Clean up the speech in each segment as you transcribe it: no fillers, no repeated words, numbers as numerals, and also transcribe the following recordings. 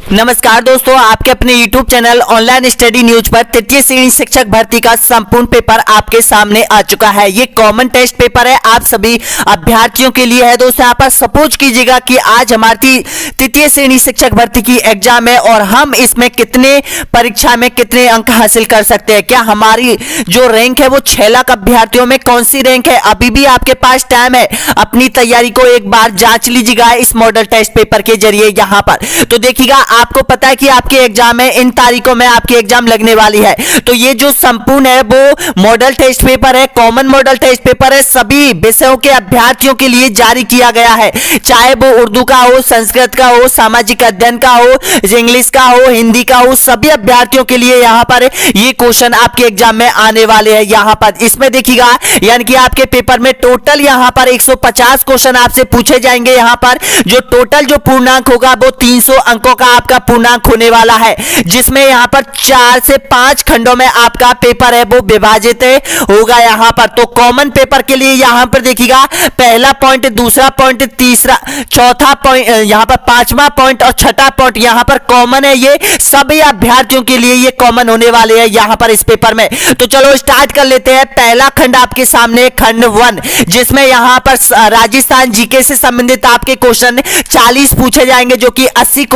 नमस्कार दोस्तों, आपके अपने YouTube channel online study news पर तृतीय श्रेणी शिक्षक भर्ती का संपूर्ण पेपर आपके सामने आ चुका है। ये कॉमन टेस्ट पेपर है, आप सभी अभ्यर्थियों के लिए है। दोस्तों यहाँ पर सपोज कीजिएगा कि आज हमारी तृतीय श्रेणी शिक्षक भर्ती की एग्जाम है और हम इसमें कितने परीक्षा में कितने अंक हासिल कर सकते हैं। क्या हमारी जो रैंक है वो 6 लाख अभ्यर्थियों में कौन सी रैंक है। अभी भी आपके पास टाइम है, अपनी तैयारी को एक बार जांच लीजिएगा इस मॉडल टेस्ट पेपर के जरिए। यहाँ पर तो देखिएगा, आपको पता है कि आपके एग्जाम है, इन तारीखों में आपकी एग्जाम लगने वाली है। तो ये जो संपूर्ण है वो मॉडल टेस्ट पेपर है, कॉमन मॉडल टेस्ट पेपर है, सभी विषयों के अभ्यर्थियों के लिए जारी किया गया है। चाहे वो उर्दू का हो, संस्कृत का हो, सामाजिक अध्ययन का हो, इंग्लिश का हो, हिंदी का हो, सभी अभ्यर्थियों के लिए यहाँ पर ये क्वेश्चन आपके एग्जाम में आने वाले हैं। यहाँ पर इसमें देखिएगा, यानी कि आपके पेपर में टोटल यहाँ पर 150 क्वेश्चन आपसे पूछे जाएंगे। यहाँ पर जो टोटल जो पूर्णांक होगा वो 300 अंकों का आपका पूर्णांक होने वाला है, जिसमें यहाँ पर 4 से 5 खंडों में आपका पेपर है वो विभाजित होगा। यहाँ पर तो कॉमन पेपर के लिए यहाँ पर देखिएगा, पहला पॉइंट, दूसरा पॉइंट, तीसरा, चौथा पॉइंट, यहाँ पर पांचवा पॉइंट और छठा पॉइंट यहाँ पर कॉमन है। ये सभी अभ्यर्थियों के लिए ये कॉमन होने वाले हैं यहाँ पर इस पेपर में। तो चलो स्टार्ट कर लेते हैं। पहला खंड आपके सामने खंड 1, जिसमें यहाँ पर राजस्थान जीके से संबंधित आपके क्वेश्चन 40 पूछे जाएंगे, जो कि 80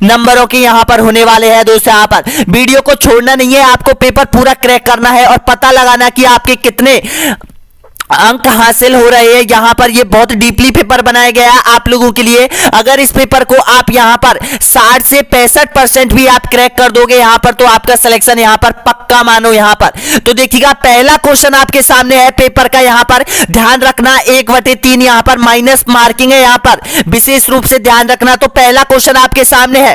नंबरों के यहाँ पर होने वाले हैं। दोस्तों यहाँ पर वीडियो को छोड़ना नहीं है, आपको पेपर पूरा क्रैक करना है और पता लगाना कि आपके कितने अंक हासिल हो रहे हैं। यहाँ पर ये बहुत डीपली पेपर बनाया गया है आप लोगों के लिए। अगर इस पेपर को आप यहाँ पर 60 से 65% भी आप क्रैक कर दोगे यहाँ पर, तो आपका सिलेक्शन यहाँ पर पक्का मानो। यहाँ पर तो देखिएगा, पहला क्वेश्चन आपके सामने है पेपर का। यहाँ पर ध्यान रखना 1/3 यहाँ पर माइनस मार्किंग है, यहाँ पर विशेष रूप से ध्यान रखना। तो पहला क्वेश्चन आपके सामने है,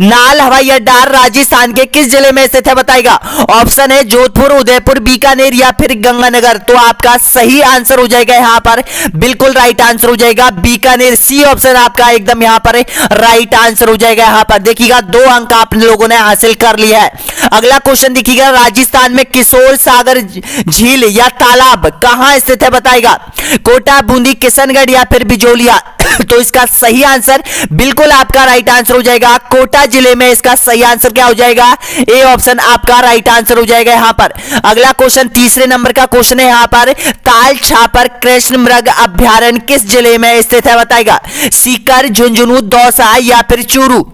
नाल हवाई अड्डा राजस्थान के किस जिले में स्थित है बताएगा। ऑप्शन है जोधपुर, उदयपुर, बीकानेर या फिर गंगानगर। तो आपका सही आंसर हो जाएगा यहाँ पर, बिल्कुल राइट आंसर हो जाएगा बीकानेर। सी ऑप्शन आपका एकदम यहाँ पर राइट आंसर हो जाएगा। यहाँ पर देखिएगा 2 अंक आप लोगों ने हासिल कर लिया है। अगला क्वेश्चन देखिएगा, राजस्थान में किशोर सागर झील या तालाब कहां स्थित है बताएगा। कोटा, बूंदी, किशनगढ़ या फिर बिजोलिया। तो इसका सही आंसर बिल्कुल आपका राइट आंसर हो जाएगा कोटा जिले में। इसका सही आंसर क्या हो जाएगा, ए ऑप्शन आपका राइट आंसर हो जाएगा यहाँ पर। अगला क्वेश्चन तीसरे नंबर का क्वेश्चन है यहाँ पर, ताल छापर कृष्ण मृग अभ्यारण्य किस जिले में स्थित है बताएगा। सीकर, झुंझुनू, दौसा या फिर चूरू।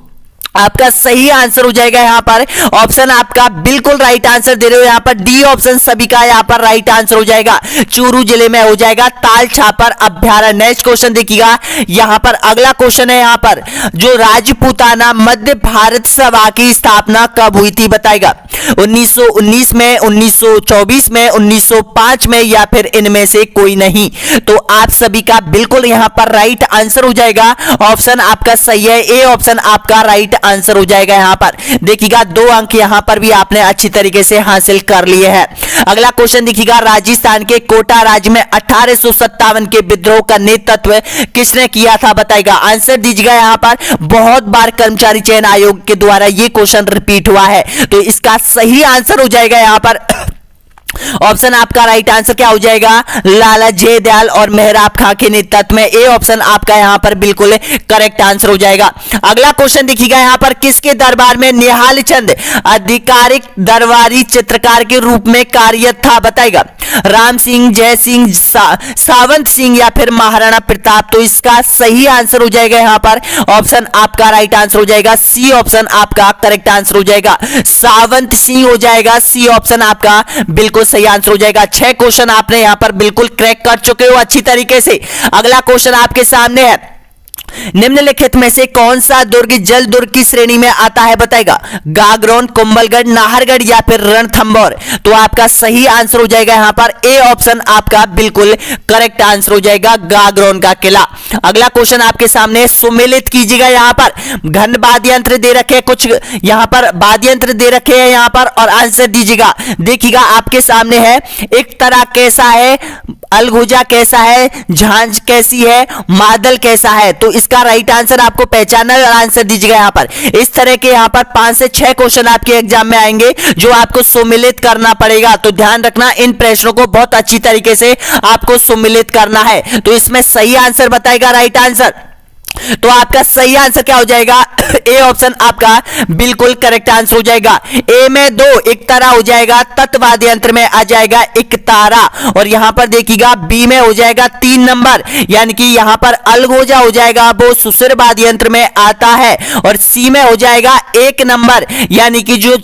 आपका सही आंसर हो जाएगा यहाँ पर, ऑप्शन आपका बिल्कुल राइट आंसर दे रहे हो यहाँ पर, डी ऑप्शन सभी का यहाँ पर राइट आंसर हो जाएगा। चूरू जिले में हो जाएगा ताल छापर अभ्यारण्य। नेक्स्ट क्वेश्चन देखिएगा, यहाँ पर अगला क्वेश्चन है यहाँ पर, जो राजपूताना मध्य भारत सभा की स्थापना कब हुई थी बताएगा। 1919 में, 1924 में, 1905 में या फिर इनमें से कोई नहीं। तो आप सभी का बिल्कुल यहाँ पर राइट आंसर हो जाएगा, ऑप्शन आपका सही है, ए ऑप्शन आपका राइट आंसर हो जाएगा। यहाँ पर देखिएगा 2 अंक यहाँ पर भी आपने अच्छी तरीके से हासिल कर लिए हैं। अगला क्वेश्चन देखिएगा, राजस्थान के कोटा राज्य में 1857 के विद्रोह का नेतृत्व किसने किया था बताएगा। आंसर दीजिएगा यहाँ पर, बहुत बार कर्मचारी चयन आयोग के द्वारा ये क्वेश्चन रिपीट हुआ है। तो इसका सही आंसर हो जाएगा यहाँ पर, ऑप्शन आपका राइट आंसर क्या हो जाएगा, लाला जयदयाल और मेहराब खां के नेतृत्व में। ए ऑप्शन आपका यहां पर बिल्कुल करेक्ट आंसर हो जाएगा। अगला क्वेश्चन देखिएगा, यहां पर किसके दरबार में निहाल चंद आधिकारिक दरबारी चित्रकार के रूप में कार्यरत था बताएगा। राम सिंह, जय सिंह, सावंत सिंह या फिर महाराणा प्रताप। तो इसका सही आंसर हो जाएगा यहाँ पर, ऑप्शन आपका राइट आंसर हो जाएगा, सी ऑप्शन आपका करेक्ट आंसर हो जाएगा, सावंत सिंह हो जाएगा। सी ऑप्शन आपका बिल्कुल सही आंसर हो जाएगा। 6 क्वेश्चन आपने यहां पर बिल्कुल क्रैक कर चुके हो अच्छी तरीके से। अगला क्वेश्चन आपके सामने है, निम्नलिखित में से कौन सा दुर्ग जल दुर्ग की श्रेणी में आता है बताएगा। गागरोन, कुंभलगढ़, नाहरगढ़ या फिर रणथंभौर। तो आपका सही आंसर हो जाएगा यहाँ पर, ए ऑप्शन आपका बिल्कुल करेक्ट आंसर हो जाएगा, गागरोन का किला। अगला क्वेश्चन आपके सामने, सुमेलित कीजिएगा। यहाँ पर घन वाद्य यंत्र दे रखे, कुछ यहाँ पर वाद्य यंत्र दे रखे हैं यहाँ पर, और आंसर दीजिएगा। देखिएगा आपके सामने है, एक तरह कैसा है, अलगुजा कैसा है, झांझ कैसी है, मादल कैसा है। तो इसका राइट आंसर आपको पहचानना है और आंसर दीजिएगा यहाँ पर। इस तरह के यहाँ पर 5 से 6 क्वेश्चन आपके एग्जाम में आएंगे जो आपको सुमेलित करना पड़ेगा। तो ध्यान रखना, इन प्रश्नों को बहुत अच्छी तरीके से आपको सुमेलित करना है। तो इसमें सही आंसर बताएगा राइट आंसर, तो आपका सही आंसर क्या हो जाएगा? ए ऑप्शन आपका बिल्कुल करेक्ट आंसर हो जाएगा। ए में 2 इकतारा हो जाएगा, तत्वादी यंत्र में आ जाएगा इकतारा। और यहां पर देखिएगा बी में हो जाएगा 3 नंबर, यानी कि यहां पर अलगोजा हो जाएगा, वो सुसरवादी यंत्र में आता है। और सी में हो जाएगा 1 नंबर, यानी कि जो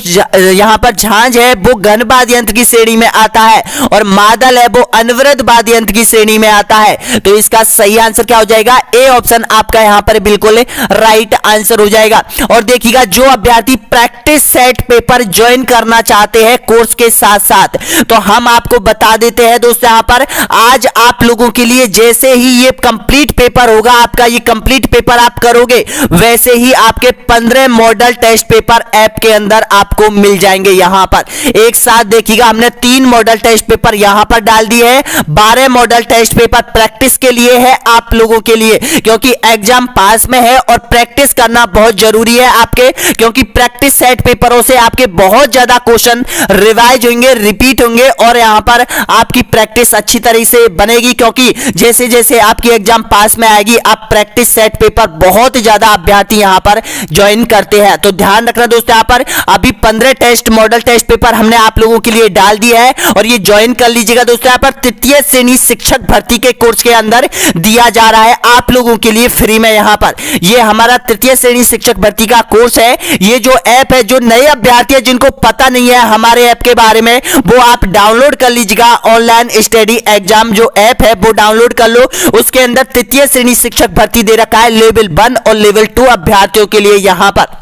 यहां पर झांझ है वो घनवाद यंत्र की श्रेणी में आता है, और मादल है वो अनवरतवाद यंत्र की श्रेणी में आता है। तो इसका सही आंसर क्या हो जाएगा? ए ऑप्शन आपका यहां पर बिल्कुल राइट आंसर हो जाएगा। और देखिएगा जो अभ्यर्थी प्रैक्टिस सेट पेपर ज्वाइन करना चाहते हैं कोर्स के साथ साथ, तो हम आपको बता देते हैं दोस्तों, यहां पर आज आप लोगों के लिए जैसे ही ये कंप्लीट पेपर होगा, आपका ये कंप्लीट पेपर आप करोगे, वैसे ही आपके 15 मॉडल टेस्ट पेपर ऐप के अंदर आपको मिल जाएंगे। यहां पर एक साथ देखिएगा हमने 3 मॉडल टेस्ट पेपर यहां पर डाल दिए हैं, 12 मॉडल टेस्ट पेपर प्रैक्टिस के लिए है आप लोगों के लिए, क्योंकि एग्जाम पास में है और प्रैक्टिस करना बहुत जरूरी है आपके, क्योंकि प्रैक्टिस सेट पेपरों से आपके बहुत ज्यादा क्वेश्चन रिवाइज होंगे, रिपीट होंगे, और यहां पर आपकी प्रैक्टिस अच्छी तरह से बनेगी, क्योंकि जैसे जैसे आपकी एग्जाम पास में आएगी, आप प्रैक्टिस सेट पेपर बहुत ज्यादा अभ्यर्थी यहां पर ज्वाइन करते हैं। तो ध्यान रखना दोस्तों, यहां पर अभी 15 टेस्ट मॉडल टेस्ट पेपर हमने आप लोगों के लिए डाल दिया है, और ये ज्वाइन कर लीजिएगा दोस्तों। यहां पर तृतीय श्रेणी शिक्षक भर्ती के कोर्स के अंदर दिया जा रहा है आप लोगों के लिए फ्री में। यहां पर ये हमारा तृतीय श्रेणी शिक्षक भर्ती का कोर्स है। ये जो ऐप है, जो नए अभ्यर्थी है जिनको पता नहीं है हमारे ऐप के बारे में, वो आप डाउनलोड कर लीजिएगा। ऑनलाइन स्टडी एग्जाम जो ऐप है वो डाउनलोड कर लो, उसके अंदर तृतीय श्रेणी शिक्षक भर्ती दे रखा है लेवल 1 और लेवल 2 अभ्यर्थियों के लिए यहां पर।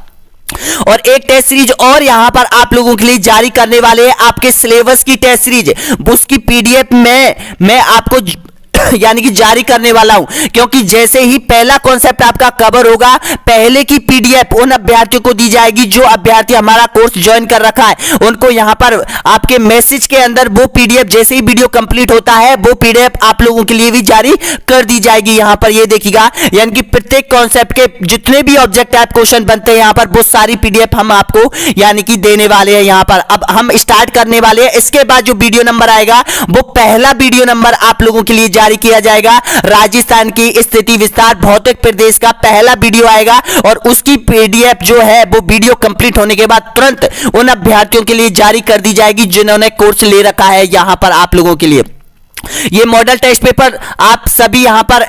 और एक टेस्ट सीरीज और यहां पर आप लोगों के लिए जारी करने वाले हैं, आपके सिलेबस की टेस्ट सीरीज, उसकी पीडीएफ में मैं आपको यानी कि जारी करने वाला हूं, क्योंकि जैसे ही पहला कॉन्सेप्ट आपका कवर होगा, पहले की पीडीएफ उन अभ्यर्थियों को दी जाएगी जो अभ्यर्थी हमारा कोर्स ज्वाइन कर रखा है। उनको यहां पर आपके मैसेज के अंदर वो पीडीएफ, जैसे ही वीडियो कंप्लीट होता है, वो पीडीएफ आप लोगों के लिए भी जारी कर दी जाएगी। यहां पर ये देखिएगा, यानी कि प्रत्येक कॉन्सेप्ट के जितने भी ऑब्जेक्ट टाइप क्वेश्चन बनते हैं यहां पर, वो सारी पीडीएफ हम आपको यानी कि देने वाले हैं यहां पर। अब हम स्टार्ट करने वाले हैं। इसके बाद जो वीडियो नंबर आएगा, वो पहला वीडियो नंबर आप लोगों के लिए जारी किया जाएगा। राजस्थान की स्थिति विस्तार भौतिक प्रदेश का पहला वीडियो आएगा, और उसकी पीडीएफ जो है वो वीडियो कंप्लीट होने के बाद तुरंत उन अभ्यर्थियों के लिए जारी कर दी जाएगी जिन्होंने कोर्स ले रखा है यहां पर आप लोगों के लिए। ये मॉडल टेस्ट पेपर आप सभी यहां पर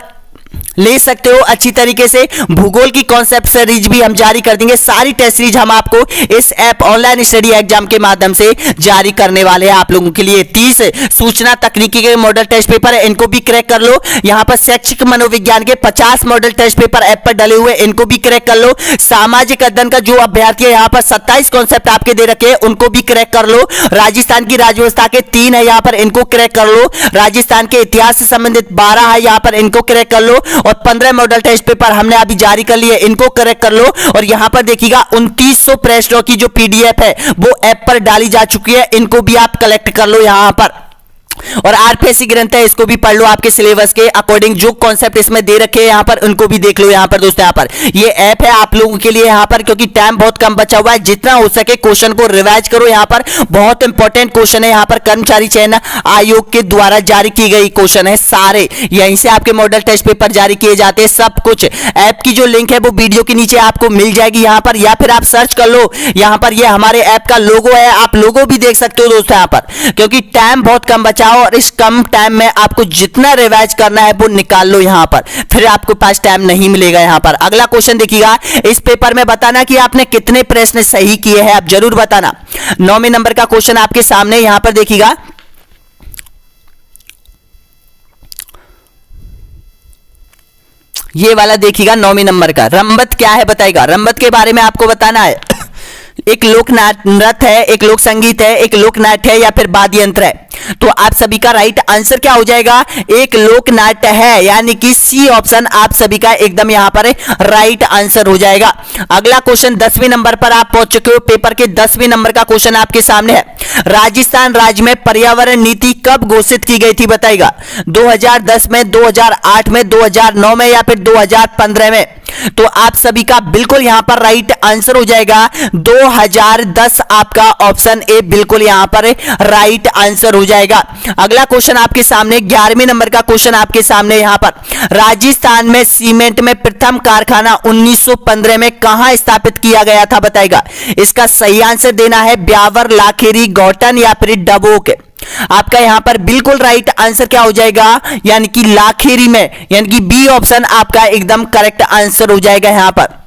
ले सकते हो अच्छी तरीके से। भूगोल की कॉन्सेप्ट सीरीज भी हम जारी कर देंगे। सारी टेस्ट सीरीज हम आपको इस ऐप ऑनलाइन स्टडी एग्जाम के माध्यम से जारी करने वाले हैं आप लोगों के लिए। 30 सूचना तकनीकी के मॉडल टेस्ट पेपर है, इनको भी क्रैक कर लो। यहां पर शैक्षिक मनोविज्ञान के 50 मॉडल टेस्ट पेपर ऐप पर डले हुए, इनको भी क्रैक कर लो। सामाजिक अध्ययन का जो अभ्यर्थी है, यहां पर 27 कॉन्सेप्ट आपके दे रखे हैं, उनको भी क्रैक कर लो। राजस्थान की राज्यव्यवस्था के 3 है यहां पर, इनको क्रैक कर लो। राजस्थान के इतिहास से संबंधित 12 है यहां पर, इनको क्रैक कर लो। और 15 मॉडल टेस्ट पेपर हमने अभी जारी कर लिए, इनको करेक्ट कर लो। और यहां पर देखिएगा 2900 प्रश्नों की जो पीडीएफ है वो ऐप पर डाली जा चुकी है, इनको भी आप कलेक्ट कर लो यहां पर। और आरपीएससी ग्रंथ है, इसको भी पढ़ लो आपके सिलेबस के अकॉर्डिंग, जो कॉन्सेप्ट इसमें दे रखे हैं यहां पर उनको भी देख लो यहां पर दोस्तों। यहां पर ये ऐप है आप लोगों के लिए यहां पर, क्योंकि टाइम बहुत कम बचा हुआ है, जितना हो सके क्वेश्चन को रिवाइज करो। यहां पर बहुत इंपॉर्टेंट क्वेश्चन है, यहां पर कर्मचारी चयन आयोग के द्वारा जारी की गई क्वेश्चन है सारे, यहीं से आपके मॉडल टेस्ट पेपर जारी किए जाते हैं सब कुछ। ऐप की जो लिंक है वो वीडियो के नीचे आपको मिल जाएगी यहां पर, या फिर आप सर्च कर लो यहां पर। ये हमारे ऐप का लोगो है, आप लोगो भी देख सकते हो दोस्तों यहां पर, क्योंकि टाइम बहुत कम बचा हो और इस कम टाइम में आपको जितना रिवाइज करना है वो निकाल लो यहां पर, फिर आपको पास टाइम नहीं मिलेगा यहां पर। अगला क्वेश्चन देखिएगा, इस पेपर में बताना कि आपने कितने प्रश्न सही किए हैं, आप जरूर बताना। 9वें नंबर का क्वेश्चन आपके सामने यहां पर देखिएगा। ये वाला देखिएगा 9वें नंबर का, रंबत क्या है बताएगा। रंबत के बारे में आपको बताना है। एक लोक नृत्य है, एक लोक संगीत है, एक लोक नाट्य है, या फिर वाद्य यंत्र है। तो आप सभी का राइट आंसर क्या हो जाएगा, एक लोक नाट्य है, यानी कि सी ऑप्शन आप सभी का एकदम यहां पर राइट आंसर हो जाएगा। अगला क्वेश्चन 10वें नंबर पर आप पहुंच चुके हो, पेपर के 10वें नंबर का क्वेश्चन आपके सामने है। राजस्थान राज्य में पर्यावरण नीति कब घोषित की गई थी बताइएगा। 2010 में, 2008 में, 2009 में, या फिर 2015 में। तो आप सभी का बिल्कुल यहां पर राइट आंसर हो जाएगा 2010, आपका ऑप्शन ए बिल्कुल यहां पर राइट आंसर हो जाएगा। अगला क्वेश्चन आपके सामने 11वें नंबर का क्वेश्चन आपके सामने यहाँ पर राजस्थान में सीमेंट में प्रथम कारखाना 1915 में कहां स्थापित किया गया था बताएगा। इसका सही आंसर देना है ब्यावर, लाखेरी, गौटन या फिर डबोक। आपका यहां पर बिल्कुल राइट आंसर क्या हो जाएगा, यानी कि लाखेरी में, यानी कि बी ऑप्शन आपका एकदम करेक्ट आंसर हो जाएगा यहां पर।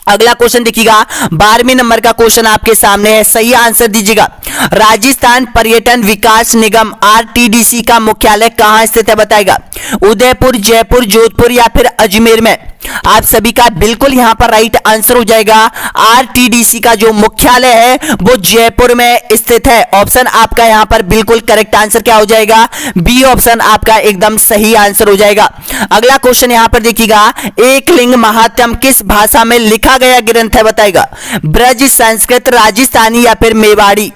अगला क्वेश्चन देखिएगा 12वें नंबर का क्वेश्चन आपके सामने है, सही आंसर दीजिएगा। राजस्थान पर्यटन विकास निगम आरटीडीसी का मुख्यालय कहां स्थित है बताएगा। उदयपुर, जयपुर, जोधपुर या फिर अजमेर में। आप सभी का बिल्कुल यहां पर राइट आंसर हो जाएगा। आरटीडीसी का जो मुख्यालय है वो जयपुर में स्थित है। ऑप्शन आपका यहां पर बिल्कुल करेक्ट आंसर क्या हो जाएगा, बी ऑप्शन आपका एकदम सही आंसर हो जाएगा। अगला क्वेश्चन यहां पर देखिएगा, एक लिंग महात्म किस भाषा में लिखा गया ग्रंथ है बताएगा। ब्रज, संस्कृत, राजस्थानी या फिर मेवाड़ी।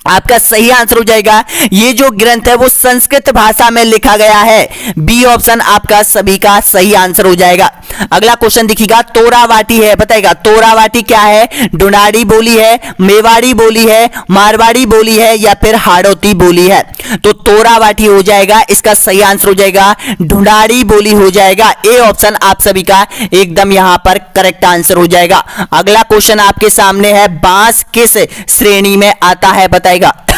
आपका सही आंसर हो जाएगा, ये जो ग्रंथ है वो संस्कृत भाषा में लिखा गया है। बी ऑप्शन आपका सभी का सही आंसर हो जाएगा। अगला क्वेश्चन देखिएगा, तोरावाटी है बताएगा। तोरावाटी क्या है, ढूंढाड़ी बोली है, मेवाड़ी बोली है, मारवाड़ी बोली है या फिर हाड़ौती बोली है। तो तोरावाटी हो जाएगा, इसका सही आंसर हो जाएगा ढूंढाड़ी बोली हो जाएगा। ए ऑप्शन आप सभी का एकदम यहां पर करेक्ट आंसर हो जाएगा। अगला क्वेश्चन आपके सामने है, बांस किस श्रेणी में आता है बताएगा।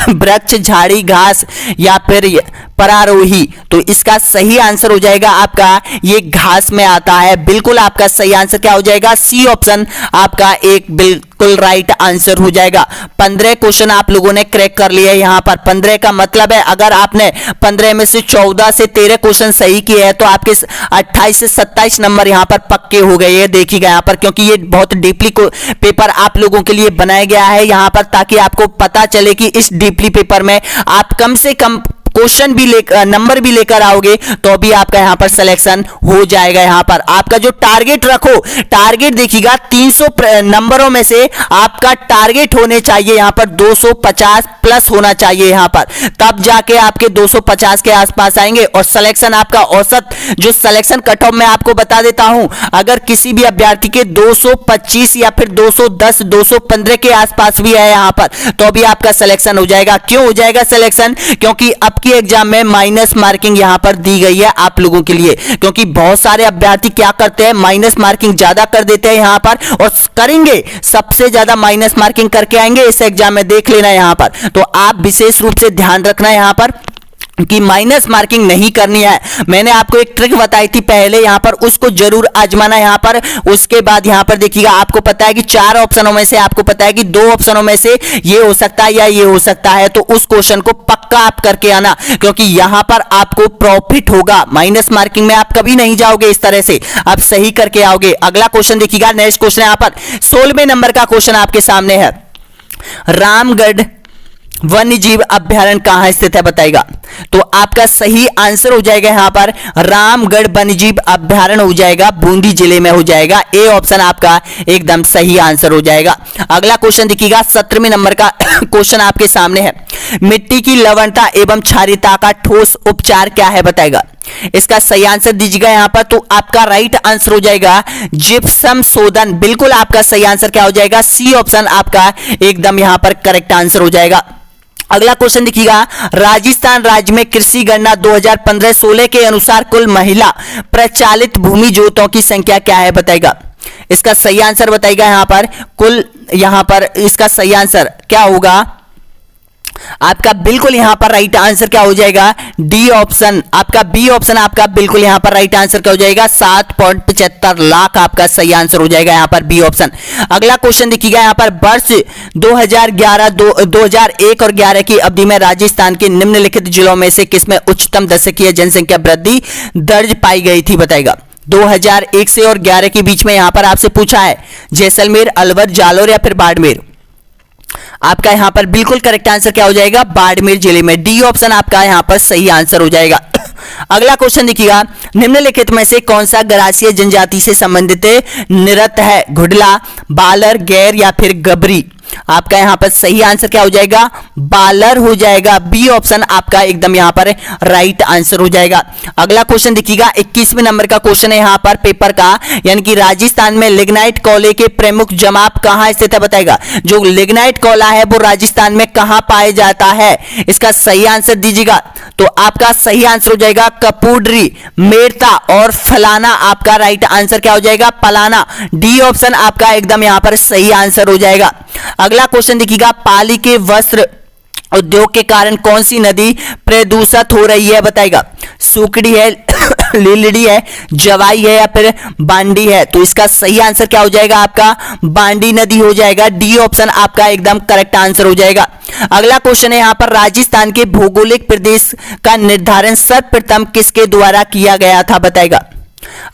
वृक्ष, झाड़ी, घास या फिर परारोही। तो इसका सही आंसर हो जाएगा आपका ये घास में आता है। बिल्कुल आपका सही आंसर क्या हो जाएगा, सी ऑप्शन आपका एक बिल्कुल राइट आंसर हो जाएगा। 15 क्वेश्चन आप लोगों ने क्रैक कर लिए यहाँ पर। 15 का मतलब है अगर आपने 15 में से 14 से 13 क्वेश्चन सही किए हैं तो आपके 28 से 27 नंबर यहाँ पर पक्के हो गए हैं। देखिएगा यहाँ पर, क्योंकि ये बहुत डीपली पेपर आप लोगों के लिए बनाया गया है यहाँ पर, ताकि आपको पता चले कि इस डीपली पेपर में आप कम से कम क्वेश्चन भी नंबर भी लेकर आओगे तो भी आपका यहां पर सिलेक्शन हो जाएगा। यहां पर आपका जो टारगेट रखो, टारगेट देखिएगा 300 नंबरों में से आपका टारगेट होने चाहिए यहां पर 250 प्लस होना चाहिए यहां पर, तब जाके आपके 250 के आसपास आएंगे। और सिलेक्शन आपका औसत जो सिलेक्शन कट ऑफ मैं आपको बता देता हूं, अगर किसी भी अभ्यर्थी के 225 या फिर 210, 215 के आसपास भी है यहां पर तो भी आपका सिलेक्शन हो जाएगा। क्यों हो जाएगा सिलेक्शन, क्योंकि अब की एग्जाम में माइनस मार्किंग यहां पर दी गई है आप लोगों के लिए। क्योंकि बहुत सारे अभ्यर्थी क्या करते हैं, माइनस मार्किंग ज्यादा कर देते हैं यहां पर, और करेंगे सबसे ज्यादा माइनस मार्किंग करके आएंगे इस एग्जाम में, देख लेना यहां पर। तो आप विशेष रूप से ध्यान रखना यहां पर कि माइनस मार्किंग नहीं करनी है। मैंने आपको एक ट्रिक बताई थी पहले यहां पर, उसको जरूर आजमाना यहां पर। उसके बाद यहां पर देखिएगा, आपको पता है कि 4 ऑप्शनों में से आपको पता है कि 2 ऑप्शनों में से ये हो सकता है या ये हो सकता है, तो उस क्वेश्चन को पक्का आप करके आना, क्योंकि यहां पर आपको प्रॉफिट होगा। माइनस मार्किंग में आप कभी नहीं जाओगे, इस तरह से आप सही करके आओगे। अगला क्वेश्चन देखिएगा, नेक्स्ट क्वेश्चन यहां पर 16वें नंबर का क्वेश्चन आपके सामने है, रामगढ़ वन्य जीव अभ्यारण्य कहां स्थित है बताएगा। तो आपका सही आंसर हो जाएगा यहां पर रामगढ़ वन्य जीव अभ्यारण्य हो जाएगा, बूंदी जिले में हो जाएगा। ए ऑप्शन आपका एकदम सही आंसर हो जाएगा। अगला क्वेश्चन देखिएगा, 17वें नंबर का क्वेश्चन आपके सामने है, मिट्टी की लवणता एवं क्षारीयता का ठोस उपचार क्या है बताएगा। इसका सही आंसर दीजिएगा यहां पर, तो आपका राइट आंसर हो जाएगा जिप्सम शोधन। बिल्कुल आपका सही आंसर क्या हो जाएगा, सी ऑप्शन आपका एकदम यहां पर करेक्ट आंसर हो जाएगा। अगला क्वेश्चन देखिएगा, राजस्थान राज्य में कृषि गणना 2015-16 के अनुसार कुल महिला प्रचालित भूमि जोतों की संख्या क्या है बताएगा। इसका सही आंसर बताइएगा यहां पर, कुल यहां पर इसका सही आंसर क्या होगा आपका, बिल्कुल यहां पर राइट आंसर क्या हो जाएगा, डी ऑप्शन आपका, बी ऑप्शन आपका बिल्कुल यहां पर राइट आंसर क्या हो जाएगा, 7.75 लाख आपका सही आंसर हो जाएगा यहां पर, बी ऑप्शन। अगला क्वेश्चन देखिएगा यहां पर, वर्ष 2001 और 11 की अवधि में राजस्थान के निम्नलिखित जिलों में से किसमें उच्चतम दशकीय जनसंख्या वृद्धि दर्ज पाई गई थी बताएगा। 2001 से और 11 के बीच में यहां पर आपसे पूछा है, जैसलमेर, अलवर, जालोर या फिर बाड़मेर। आपका यहां पर बिल्कुल करेक्ट आंसर क्या हो जाएगा, बाड़मेर जिले में। डी ऑप्शन आपका यहां पर सही आंसर हो जाएगा। अगला क्वेश्चन देखिएगा, निम्नलिखित में से कौन सा गरासिया जनजाति से संबंधित नृत्य है? घुड़ला, बालर, गैर या फिर गबरी? आपका यहां पर सही आंसर क्या हो जाएगा? बालर हो जाएगा। बी ऑप्शन आपका एकदम यहां पर राइट आंसर हो जाएगा। अगला क्वेश्चन देखिएगा, 21वें नंबर का क्वेश्चन है यहां पर पेपर का, यानी कि राजस्थान में लिग्नाइट कोयले के प्रमुख जमाव कहां स्थित है बताएगा। जो लिग्नाइट कोयला है वो राजस्थान में कहां पाया जाता है? इसका सही आंसर दीजिएगा। तो आपका सही आंसर हो जाएगा कपूडरी, मेरता और फलाना। आपका राइट आंसर क्या हो जाएगा? पलाना। डी ऑप्शन आपका एकदम यहां पर सही आंसर हो जाएगा। अगला क्वेश्चन देखिएगा, पाली के वस्त्र उद्योग के कारण कौन सी नदी प्रदूषित हो रही है बताएगा। सुकड़ी है, लीलड़ी है, जवाई है या फिर बांडी है? तो इसका सही आंसर क्या हो जाएगा? आपका बांडी नदी हो जाएगा। डी ऑप्शन आपका एकदम करेक्ट आंसर हो जाएगा। अगला क्वेश्चन है यहां पर, राजस्थान के भौगोलिक प्रदेश का निर्धारण सर्वप्रथम किसके द्वारा किया गया था बताएगा।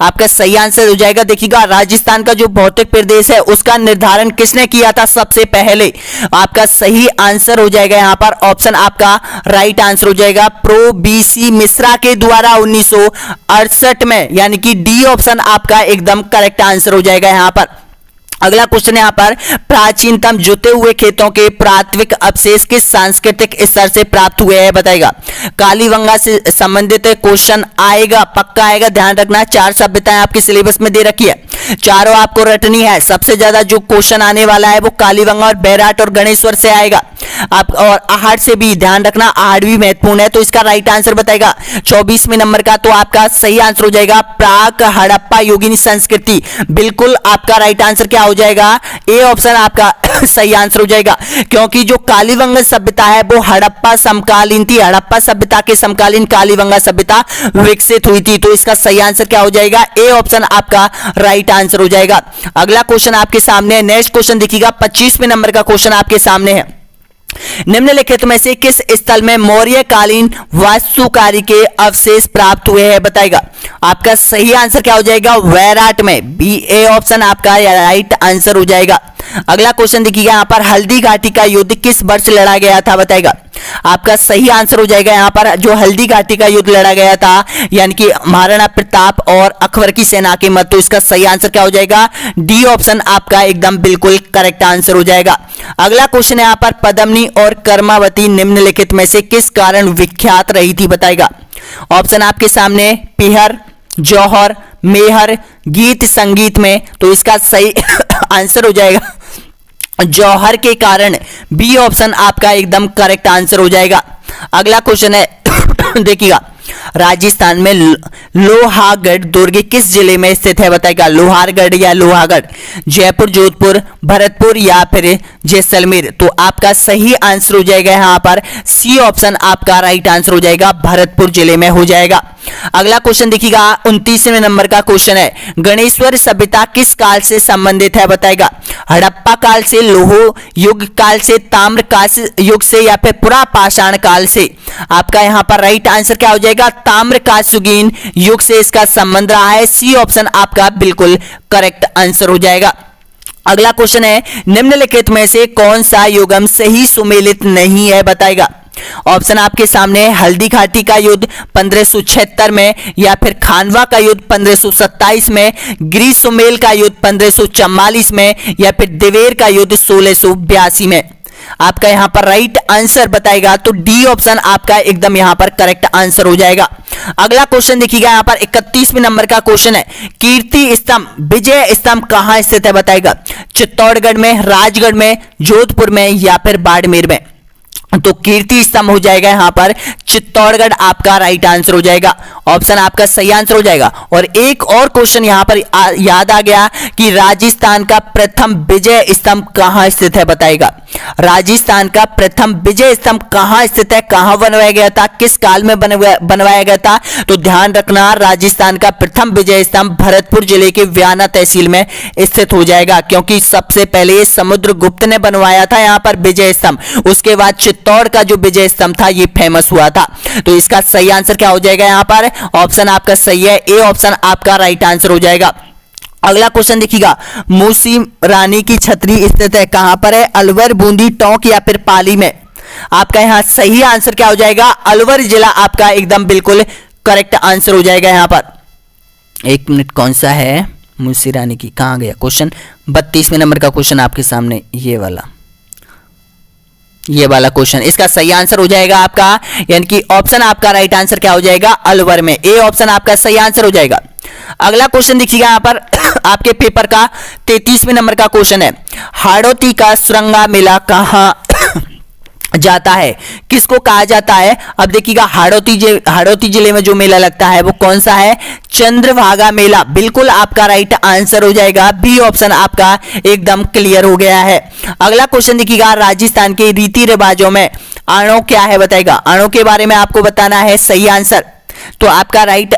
आपका सही आंसर हो जाएगा। देखिएगा, राजस्थान का जो भौतिक प्रदेश है उसका निर्धारण किसने किया था सबसे पहले? आपका सही आंसर हो जाएगा यहां पर ऑप्शन आपका राइट आंसर हो जाएगा प्रो BC मिश्रा के द्वारा 1968 में, यानी कि डी ऑप्शन आपका एकदम करेक्ट आंसर हो जाएगा यहां पर। अगला क्वेश्चन यहां पर, प्राचीनतम जुते हुए खेतों के पुरातात्विक अवशेष किस सांस्कृतिक स्तर से प्राप्त हुए हैं बताएगा। कालीबंगा से संबंधित क्वेश्चन आएगा, पक्का आएगा, ध्यान रखना। 4 सभ्यताएं आपके सिलेबस में दे रखी है, चारों आपको रटनी है। सबसे ज्यादा जो क्वेश्चन आने वाला है वो कालीबंगा और बैराट और गणेश्वर से आएगा। आप और आहट से भी ध्यान रखना, आहट भी महत्वपूर्ण है। तो इसका राइट आंसर बताएगा 24वें नंबर का। तो आपका सही आंसर हो जाएगा प्राक हड़प्पा योगिनी संस्कृति। बिल्कुल आपका राइट आंसर क्या हो जाएगा? ए ऑप्शन आपका सही आंसर हो जाएगा, क्योंकि जो कालीबंगा सभ्यता है वो हड़प्पा समकालीन थी। हड़प्पा सभ्यता के समकालीन कालीबंगा सभ्यता विकसित हुई थी। तो इसका सही आंसर क्या हो जाएगा? ए ऑप्शन आपका राइट आंसर हो जाएगा। अगला क्वेश्चन आपके सामने है, नेक्स्ट क्वेश्चन देखिएगा, 25वें नंबर का क्वेश्चन आपके सामने है। निम्नलिखित में से किस स्थल में मौर्य कालीन वास्तुकारी के अवशेष प्राप्त हुए हैं बताएगा। आपका सही आंसर क्या हो जाएगा? वैराट में। बी ए ऑप्शन आपका राइट आंसर हो जाएगा। अगला क्वेश्चन देखिएगा, यहां पर हल्दी घाटी का युद्ध किस वर्ष लड़ा गया था बताएगा। आपका सही आंसर हो जाएगा यहां पर, जो हल्दी घाटी का युद्ध लड़ा गया था यानी कि महाराणा प्रताप और अकबर की सेना के मध्य। तो इसका सही आंसर क्या हो जाएगा? डी ऑप्शन आपका एकदम बिल्कुल करेक्ट आंसर हो जाएगा। अगला क्वेश्चन है यहां पर, पद्मिनी और कर्मावती निम्नलिखित में से किस कारण विख्यात रही थी बताएगा। ऑप्शन आपके सामने, पिहर, जौहर, मेहर, गीत संगीत में। तो इसका सही आंसर हो जाएगा जौहर के कारण। बी ऑप्शन आपका एकदम करेक्ट आंसर हो जाएगा। अगला क्वेश्चन है देखिएगा, राजस्थान में लोहागढ़ दुर्ग किस जिले में स्थित है बताएगा। लोहारगढ़ या लोहागढ़, जयपुर, जोधपुर, भरतपुर या फिर जैसलमेर। तो आपका सही आंसर हो जाएगा यहां पर सी ऑप्शन आपका राइट आंसर हो जाएगा, भरतपुर जिले में हो जाएगा। अगला क्वेश्चन देखिएगा, 29वें नंबर का क्वेश्चन है, गणेश्वर सभ्यता किस काल से संबंधित है बताएगा। हड़प्पा काल से, लोह युग काल से, ताम्र युग से या फिर पुरा पाषाण काल से। आपका यहां पर राइट आंसर क्या हो जाएगा? ताम्रकालीन युग से इसका संबंध रहा है। सी ऑप्शन आपका बिल्कुल करेक्ट आंसर हो जाएगा। अगला क्वेश्चन है, निम्नलिखित में से कौन सा युगम सही सुमेलित नहीं है बताएगा। ऑप्शन आपके सामने है, हल्दी घाटी का युद्ध 1576 में, या फिर खानवा का युद्ध 1527 में, ग्रीष्मेल का युद्ध 1544 में, या फिर दिवेर का युद्ध 1682 में। आपका यहां पर राइट आंसर बताएगा तो डी ऑप्शन आपका एकदम यहां पर करेक्ट आंसर हो जाएगा। अगला क्वेश्चन देखिएगा, यहां पर 31वें नंबर का क्वेश्चन है, कीर्ति स्तंभ, विजय स्तंभ कहां स्थित है बताएगा। चित्तौड़गढ़ में, राजगढ़ में, जोधपुर में या फिर बाड़मेर में। तो कीर्ति स्तंभ हो जाएगा यहां पर चित्तौड़गढ़, आपका राइट आंसर हो जाएगा। ऑप्शन आपका सही आंसर हो जाएगा। और एक और क्वेश्चन यहां पर याद आ गया कि राजस्थान का प्रथम विजय स्तंभ कहां स्थित है बताएगा। राजस्थान का प्रथम विजय स्तंभ कहां स्थित है, कहां बनवाया गया था, किस काल में बनवाया गया था। तो ध्यान रखना, राजस्थान का प्रथम विजय स्तंभ भरतपुर जिले के व्याना तहसील में स्थित हो जाएगा, क्योंकि सबसे पहले समुद्रगुप्त ने बनवाया था यहां पर विजय स्तंभ। उसके बाद चित्तौड़ का जो विजय स्तंभ था ये फेमस हुआ था। तो इसका सही आंसर क्या हो जाएगा यहां पर। ऑप्शन आपका सही है, ए ऑप्शन आपका राइट आंसर हो जाएगा। अगला क्वेश्चन देखिएगा, मूसी रानी की छतरी स्थित है कहां पर है। अलवर, बूंदी, टोंक या फिर पाली में। आपका यहां सही आंसर क्या हो जाएगा। अलवर जिला आपका एकदम बिल्कुल करेक्ट आंसर हो जाएगा यहाँ पर। एक मिनट, कौन सा है, मुंशीरानी की, कहाँ गया क्वेश्चन? 32वें नंबर का क्वेश्चन आपके सामने, ये वाला क्वेश्चन। इसका सही आंसर हो जाएगा आपका, यानी कि ऑप्शन आपका राइट आंसर क्या हो जाएगा? अलवर में। ए ऑप्शन आपका सही आंसर हो जाएगा। अगला क्वेश्चन देखिएगा यहाँ पर आपके पेपर का 33वें नंबर का क्वेश्चन है, हाड़ौती का सुरंगा मेला कहाँ जाता है? किसको कहा जाता है? अब देखिएगा हाड़ौती जिले में जो मेला लगता है वो कौन सा है? चंद्रभागा मेला। बिल्कुल आपका राइट आंसर हो जाएगा, बी ऑप्शन आपका एकदम क्लियर हो गया है। अगला क्वेश्चन देखिएगा, राजस्थान के रीति रिवाजों में आणो क्या है? बताएगा। आणो के बारे में आपको बताना है सही आंसर। तो आपका राइट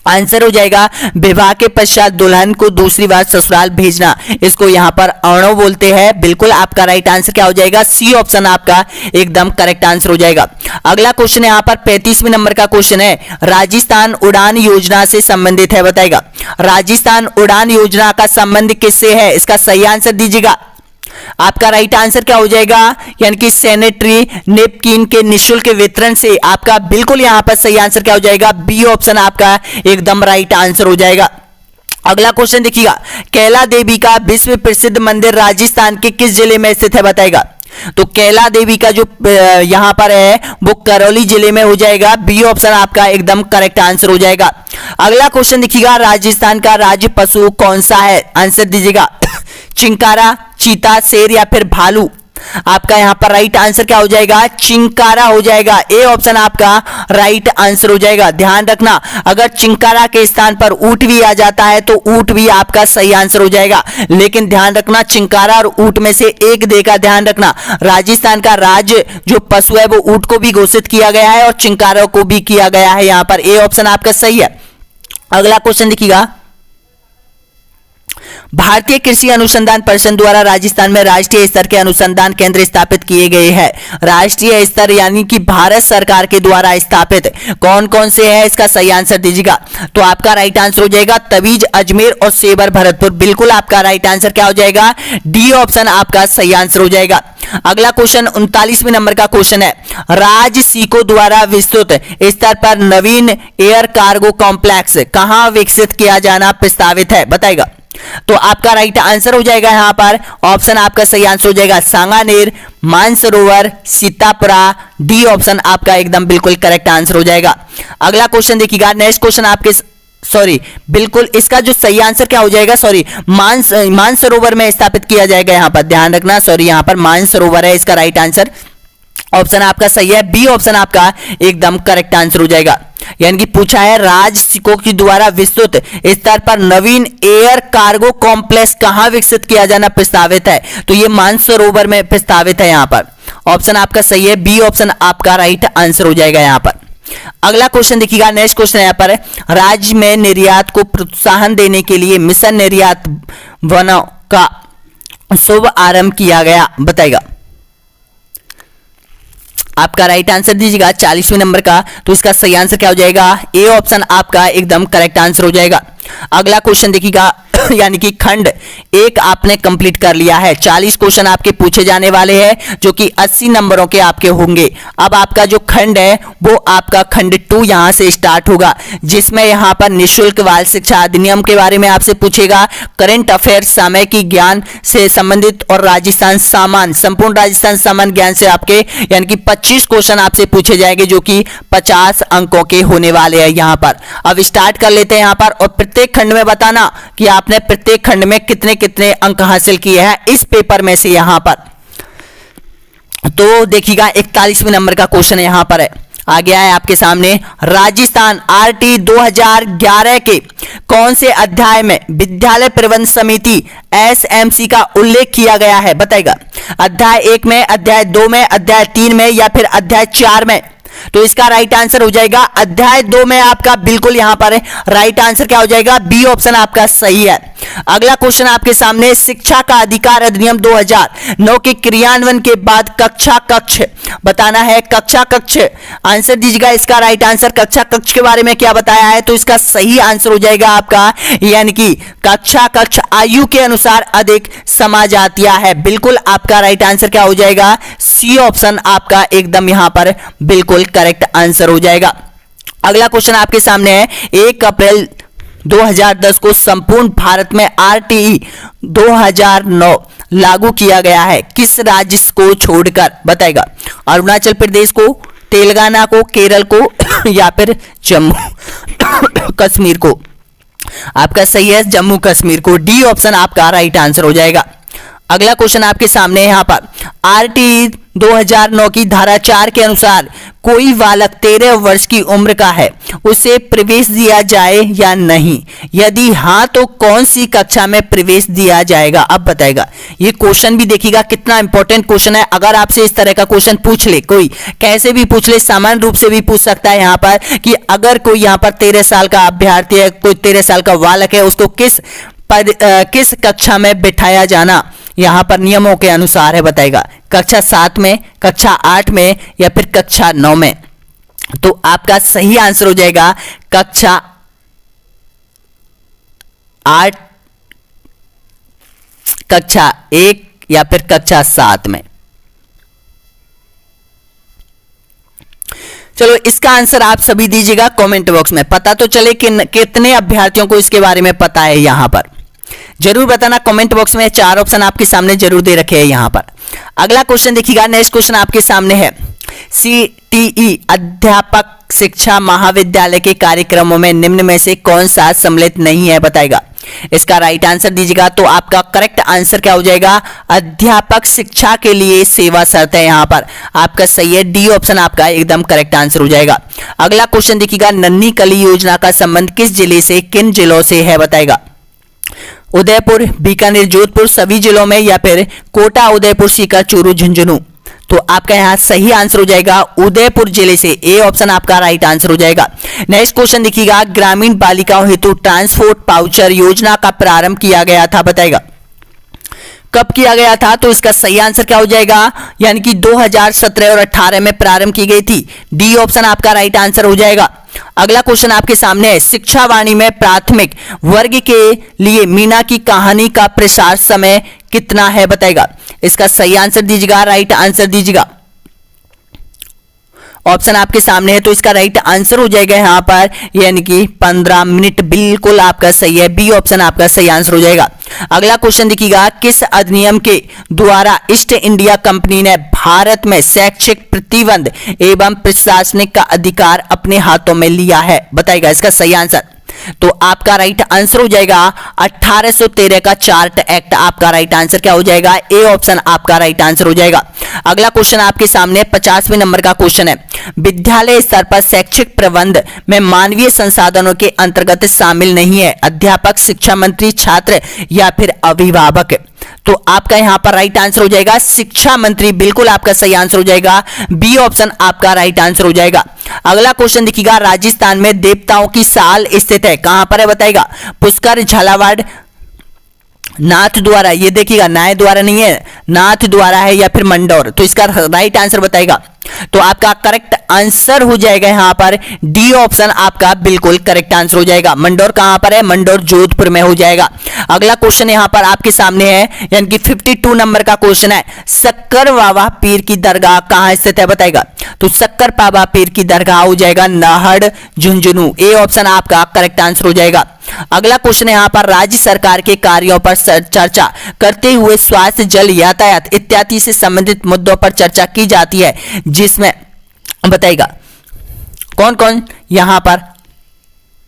आंसर हो जाएगा, विवाह के पश्चात दुल्हन को दूसरी बार ससुराल भेजना, इसको यहाँ पर आणो बोलते हैं। बिल्कुल आपका राइट आंसर क्या हो जाएगा? सी ऑप्शन आपका एकदम करेक्ट आंसर हो जाएगा। अगला क्वेश्चन यहाँ पर 35वें नंबर का क्वेश्चन है, राजस्थान उड़ान योजना से संबंधित है। बताएगा, राजस्थान उड़ान योजना का संबंध किससे है? इसका सही आंसर दीजिएगा। आपका राइट आंसर क्या हो जाएगा? यानी कि सैनिटरी नैपकिन के निःशुल्क वितरण से। आपका बिल्कुल यहां पर सही आंसर क्या हो जाएगा? बी ऑप्शन आपका एकदम राइट आंसर हो जाएगा। अगला क्वेश्चन देखिएगा, कैला देवी का विश्व प्रसिद्ध मंदिर राजस्थान के किस जिले में स्थित है? बताएगा। तो कैला देवी का जो यहां पर है वो करौली जिले में हो जाएगा। बी ऑप्शन आपका एकदम करेक्ट आंसर हो जाएगा। अगला क्वेश्चन देखिएगा, राजस्थान का राज्य पशु कौन सा है? आंसर दीजिएगा। चिंकारा, चीता, शेर या फिर भालू? आपका यहां पर राइट आंसर क्या हो जाएगा? चिंकारा हो जाएगा। ए ऑप्शन आपका राइट आंसर हो जाएगा। ध्यान रखना, अगर चिंकारा के स्थान पर ऊंट भी आ जाता है तो ऊंट भी आपका सही आंसर हो जाएगा। लेकिन ध्यान रखना, चिंकारा और ऊंट में से एक दे का ध्यान रखना। राजस्थान का राज्य जो पशु है वो ऊंट को भी घोषित किया गया है और चिंकारा को भी किया गया है। यहां पर ए ऑप्शन आपका सही है। अगला क्वेश्चन देखिएगा, भारतीय कृषि अनुसंधान परिषद द्वारा राजस्थान में राष्ट्रीय स्तर के अनुसंधान केंद्र स्थापित किए गए हैं। राष्ट्रीय स्तर यानी कि भारत सरकार के द्वारा स्थापित कौन कौन से हैं? इसका सही आंसर दीजिएगा। तो आपका राइट आंसर हो जाएगा तवीज, अजमेर और सेवर भरतपुर। बिल्कुल आपका राइट आंसर क्या हो जाएगा? डी ऑप्शन आपका सही आंसर हो जाएगा। अगला क्वेश्चन 39वें नंबर का क्वेश्चन है, राजसिको द्वारा विस्तृत स्तर पर नवीन एयर कार्गो कॉम्प्लेक्स कहां विकसित किया जाना प्रस्तावित है? बताएगा। तो आपका राइट आंसर हो जाएगा यहां पर ऑप्शन आपका सही आंसर हो जाएगा, सांगानेर, मानसरोवर, सीतापुरा। डी ऑप्शन आपका एकदम बिल्कुल करेक्ट आंसर हो जाएगा। अगला क्वेश्चन देखिएगा, नेक्स्ट क्वेश्चन आपके बिल्कुल इसका जो सही आंसर क्या हो जाएगा? मानसरोवर में स्थापित किया जाएगा। यहां पर ध्यान रखना, यहां पर मानसरोवर है इसका राइट आंसर। ऑप्शन आपका सही है, बी ऑप्शन आपका एकदम करेक्ट आंसर हो जाएगा। यानी कि पूछा है राजसिको के द्वारा विस्तृत स्तर पर नवीन एयर कार्गो कॉम्प्लेक्स कहां विकसित किया जाना प्रस्तावित है? तो ये मानसरोवर में प्रस्तावित है। यहां पर ऑप्शन आपका सही है, बी ऑप्शन आपका राइट आंसर हो जाएगा यहां पर। अगला क्वेश्चन देखिएगा, नेक्स्ट क्वेश्चन यहां पर, राज्य में निर्यात को प्रोत्साहन देने के लिए मिशन निर्यात वनों का शुभ आरंभ किया गया। बताएगा। आपका राइट आंसर दीजिएगा 40वें नंबर का। तो इसका सही आंसर क्या हो जाएगा? ए ऑप्शन आपका एकदम करेक्ट आंसर हो जाएगा। अगला क्वेश्चन देखिएगा, यानी कि खंड 1 आपने कंप्लीट कर लिया है। 40 क्वेश्चन आपके पूछे जाने वाले हैं जो कि 80 नंबरों के आपके होंगे। अब आपका जो खंड है वो आपका खंड 2 यहां से स्टार्ट होगा, जिसमें यहां पर निःशुल्क बाल शिक्षा अधिनियम के बारे में आपसे पूछेगा, करंट अफेयर, समय की ज्ञान से संबंधित और राजस्थान सामान्य, संपूर्ण राजस्थान सामान्य ज्ञान से आपके यानी कि 25 क्वेश्चन आपसे पूछे जाएंगे जो कि 50 अंकों के होने वाले हैं यहां पर। अब स्टार्ट कर लेते हैं यहां पर, और प्रत्येक खंड में बताना कि आपने प्रत्येक खंड में कितने कितने अंक हासिल किए हैं इस पेपर में से यहां पर। तो देखिएगा 41वें नंबर का क्वेश्चन यहां पर है, आ गया है आपके सामने। राजस्थान आरटी 2011 के कौन से अध्याय में विद्यालय प्रबंध समिति एसएमसी का उल्लेख किया गया है? बताएगा। अध्याय 1 में, अध्याय 2 में, अध्याय 3 में या फिर अध्याय 4 में? तो इसका राइट आंसर हो जाएगा अध्याय 2 में। आपका बिल्कुल यहां पर राइट आंसर क्या हो जाएगा? बी ऑप्शन आपका सही है। अगला क्वेश्चन आपके सामने, शिक्षा का अधिकार अधिनियम 2009 के क्रियान्वयन के बाद कक्षा कक्ष बताना है। कक्षा कक्ष आंसर दीजिएगा। इसका राइट आंसर कक्षा कक्ष के बारे में क्या बताया है? तो इसका सही आंसर हो जाएगा आपका, यानी कि कक्षा कक्ष आयु के अनुसार अधिक समाजातीय है। बिल्कुल आपका राइट आंसर क्या हो जाएगा? सी ऑप्शन आपका एकदम यहां पर बिल्कुल करेक्ट आंसर हो जाएगा। अगला क्वेश्चन आपके सामने है, 1 अप्रैल 2010 को संपूर्ण भारत में आरटीई 2009 लागू किया गया है, किस राज्य को छोड़कर? बताएगा अरुणाचल प्रदेश को, तेलंगाना को, केरल को या फिर जम्मू कश्मीर को? आपका सही है जम्मू कश्मीर को, डी ऑप्शन आपका राइट आंसर हो जाएगा। अगला क्वेश्चन आपके सामने है यहां पर, आरटीई 2009 की धारा 4 के अनुसार कोई बालक 13 वर्ष की उम्र का है, उसे प्रवेश दिया जाए या नहीं? यदि हाँ तो कौन सी कक्षा में प्रवेश दिया जाएगा? अब बताएगा। ये क्वेश्चन भी देखिएगा कितना इंपॉर्टेंट क्वेश्चन है। अगर आपसे इस तरह का क्वेश्चन पूछ ले, कोई कैसे भी पूछ ले, सामान्य रूप से भी पूछ सकता है यहाँ पर कि अगर कोई यहाँ पर 13 साल का अभ्यर्थी है, कोई 13 साल का बालक है, उसको किस कक्षा में बिठाया जाना यहां पर नियमों के अनुसार है? बताएगा कक्षा 7 में, कक्षा 8 में या फिर कक्षा 9 में? तो आपका सही आंसर हो जाएगा कक्षा 8, कक्षा 1 या फिर कक्षा 7 में। चलो इसका आंसर आप सभी दीजिएगा कमेंट बॉक्स में, पता तो चले कि कितने अभ्यर्थियों को इसके बारे में पता है। यहां पर जरूर बताना कमेंट बॉक्स में, 4 ऑप्शन आपके सामने जरूर दे रखे हैं यहां पर। अगला क्वेश्चन देखिएगा, नेक्स्ट क्वेश्चन आपके सामने है, सीटीई अध्यापक शिक्षा महाविद्यालय के कार्यक्रमों में निम्न में से कौन सा सम्मिलित नहीं है? बताएगा इसका राइट आंसर दीजिएगा। तो आपका करेक्ट आंसर क्या हो जाएगा? अध्यापक शिक्षा के लिए सेवा शर्त है, यहां पर आपका सही है, डी ऑप्शन आपका एकदम करेक्ट आंसर हो जाएगा। अगला क्वेश्चन देखिएगा, नन्ही कली योजना का संबंध किस जिले से, किन जिलों से है? बताएगा उदयपुर, बीकानेर, जोधपुर सभी जिलों में या फिर कोटा, उदयपुर, सीकर, चूरू, झुंझुनू? तो आपका यहां सही आंसर हो जाएगा उदयपुर जिले से, ए ऑप्शन आपका राइट आंसर हो जाएगा। नेक्स्ट क्वेश्चन देखिएगा, ग्रामीण बालिकाओं हेतु ट्रांसपोर्ट पाउचर योजना का प्रारंभ किया गया था? बताएगा कब किया गया था? तो इसका सही आंसर क्या हो जाएगा? यानी कि 2017 और 18 में प्रारंभ की गई थी, डी ऑप्शन आपका राइट आंसर हो जाएगा। अगला क्वेश्चन आपके सामने है, शिक्षा वाणी में प्राथमिक वर्ग के लिए मीना की कहानी का प्रसार समय कितना है? बताएगा इसका सही आंसर दीजिएगा, राइट आंसर दीजिएगा। ऑप्शन आपके सामने है, तो इसका राइट आंसर हो जाएगा यहां पर यानी कि 15 मिनट, बिल्कुल आपका सही है, बी ऑप्शन आपका सही आंसर हो जाएगा। अगला क्वेश्चन देखिएगा, किस अधिनियम के द्वारा ईस्ट इंडिया कंपनी ने भारत में शैक्षिक प्रतिबंध एवं प्रशासनिक का अधिकार अपने हाथों में लिया है? बताएगा इसका सही आंसर। तो आपका राइट आंसर हो जाएगा 1813 का चार्ट एक्ट, आपका राइट आंसर क्या हो जाएगा? ए ऑप्शन आपका राइट आंसर हो जाएगा। अगला क्वेश्चन आपके सामने 50वें नंबर का क्वेश्चन है, विद्यालय स्तर पर शैक्षिक प्रबंध में मानवीय संसाधनों के अंतर्गत शामिल नहीं है, अध्यापक, शिक्षा मंत्री, छात्र या फिर अभिभावक? तो आपका यहां पर राइट आंसर हो जाएगा शिक्षा मंत्री, बिल्कुल आपका सही आंसर हो जाएगा, बी ऑप्शन आपका राइट आंसर हो जाएगा। अगला क्वेश्चन देखिएगा, राजस्थान में देवताओं की साल स्थित है, कहां पर है? बताएगा पुष्कर, झालावाड़, नाथ द्वारा, ये देखिएगा नाय द्वारा नहीं है, नाथ द्वारा है या फिर मंडौर? तो इसका राइट आंसर बताएगा। तो आपका करेक्ट आंसर हो जाएगा यहां पर डी ऑप्शन आपका बिल्कुल करेक्ट आंसर हो जाएगा। मंडौर कहां पर है? मंडौर जोधपुर में हो जाएगा। अगला क्वेश्चन यहां पर आपके सामने है यानी कि 52 नंबर का क्वेश्चन है, शक्कर बाबा पीर की दरगाह कहां स्थित है? बताएगा तो शक्कर बाबा पीर की दरगाह हो जाएगा नाहड़, झुंझुनू, ए ऑप्शन आपका करेक्ट आंसर हो जाएगा। अगला क्वेश्चन यहां पर राज्य सरकार के कार्यों पर चर्चा करते हुए स्वास्थ्य, जल, यातायात इत्यादि से संबंधित मुद्दों पर चर्चा की जाती है, जिसमें बताइएगा कौन कौन? यहां पर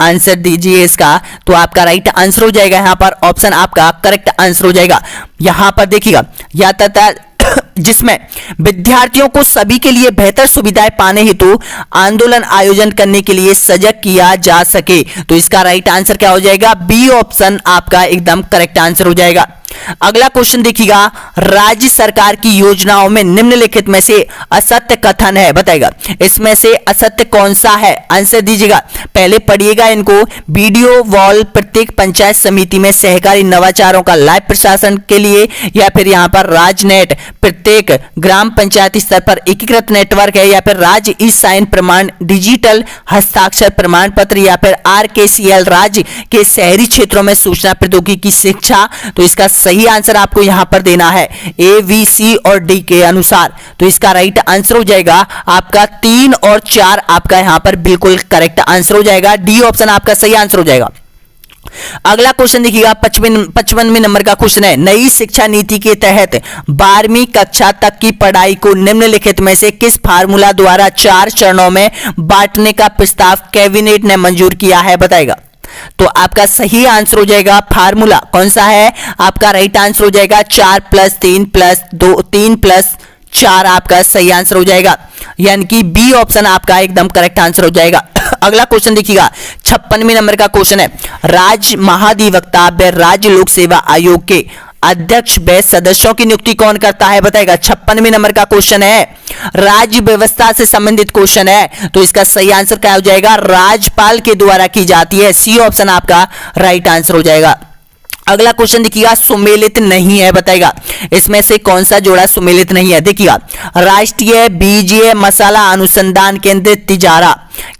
आंसर दीजिए इसका, तो आपका राइट आंसर हो जाएगा यहां पर ऑप्शन आपका करेक्ट आंसर हो जाएगा। यहां पर देखिएगा यातायात जिसमें विद्यार्थियों को सभी के लिए बेहतर सुविधाएं पाने हेतु आंदोलन आयोजन करने के लिए सजग किया जा सके, तो इसका राइट आंसर क्या हो जाएगा? बी ऑप्शन आपका एकदम करेक्ट आंसर हो जाएगा। अगला क्वेश्चन देखिएगा, राज्य सरकार की योजनाओं में निम्नलिखित में से असत्य कथन है, बताएगा इसमें से असत्य कौन सा है? आंसर दीजिएगा, पहले पढ़िएगा इनको। वीडियो वॉल प्रत्येक पंचायत समिति में सहकारी नवाचारों का लाइव प्रशासन के लिए, या फिर यहां पर राजनेट प्रत्येक ग्राम पंचायत स्तर पर एकीकृत नेटवर्क है, या फिर राज्य ई साइन प्रमाण डिजिटल हस्ताक्षर प्रमाण पत्र, या फिर RKCL राज्य के शहरी क्षेत्रों में सूचना प्रौद्योगिकी शिक्षा? तो इसका सही सही आंसर आपको यहां पर देना है ए, बी, सी और डी के अनुसार। तो इसका राइट आंसर हो जाएगा आपका 3 और 4 आपका यहां पर बिल्कुल करेक्ट आंसर हो जाएगा। डी ऑप्शन आपका सही आंसर हो जाएगा। अगला क्वेश्चन देखिएगा 55वें नंबर का क्वेश्चन है, नई शिक्षा नीति के तहत 12वीं कक्षा तक की पढ़ाई को निम्नलिखित में से किस फार्मूला द्वारा 4 चरणों में बांटने का प्रस्ताव कैबिनेट ने मंजूर किया है, बताएगा। तो आपका सही आंसर हो जाएगा फार्मूला कौन सा है, आपका राइट आंसर हो जाएगा 4+3+2+3+4 आपका सही आंसर हो जाएगा, यानी कि बी ऑप्शन आपका एकदम करेक्ट आंसर हो जाएगा। अगला क्वेश्चन देखिएगा 56वें नंबर का क्वेश्चन है, राज्य महाधिवक्ता व राज्य लोक सेवा आयोग के अध्यक्ष व सदस्यों की नियुक्ति कौन करता है, बताएगा। 56वें नंबर का क्वेश्चन है, राज्य व्यवस्था से संबंधित क्वेश्चन है, तो इसका सही आंसर क्या हो जाएगा, राज्यपाल के द्वारा की जाती है। सी ऑप्शन आपका राइट आंसर हो जाएगा। अगला क्वेश्चन देखिएगा सुमेलित नहीं है, बताएगा। इसमें से कौन सा जोड़ा सुमेलित नहीं है, देखिएगा। राष्ट्रीय बीजीय मसाला अनुसंधान केंद्र तिजारा,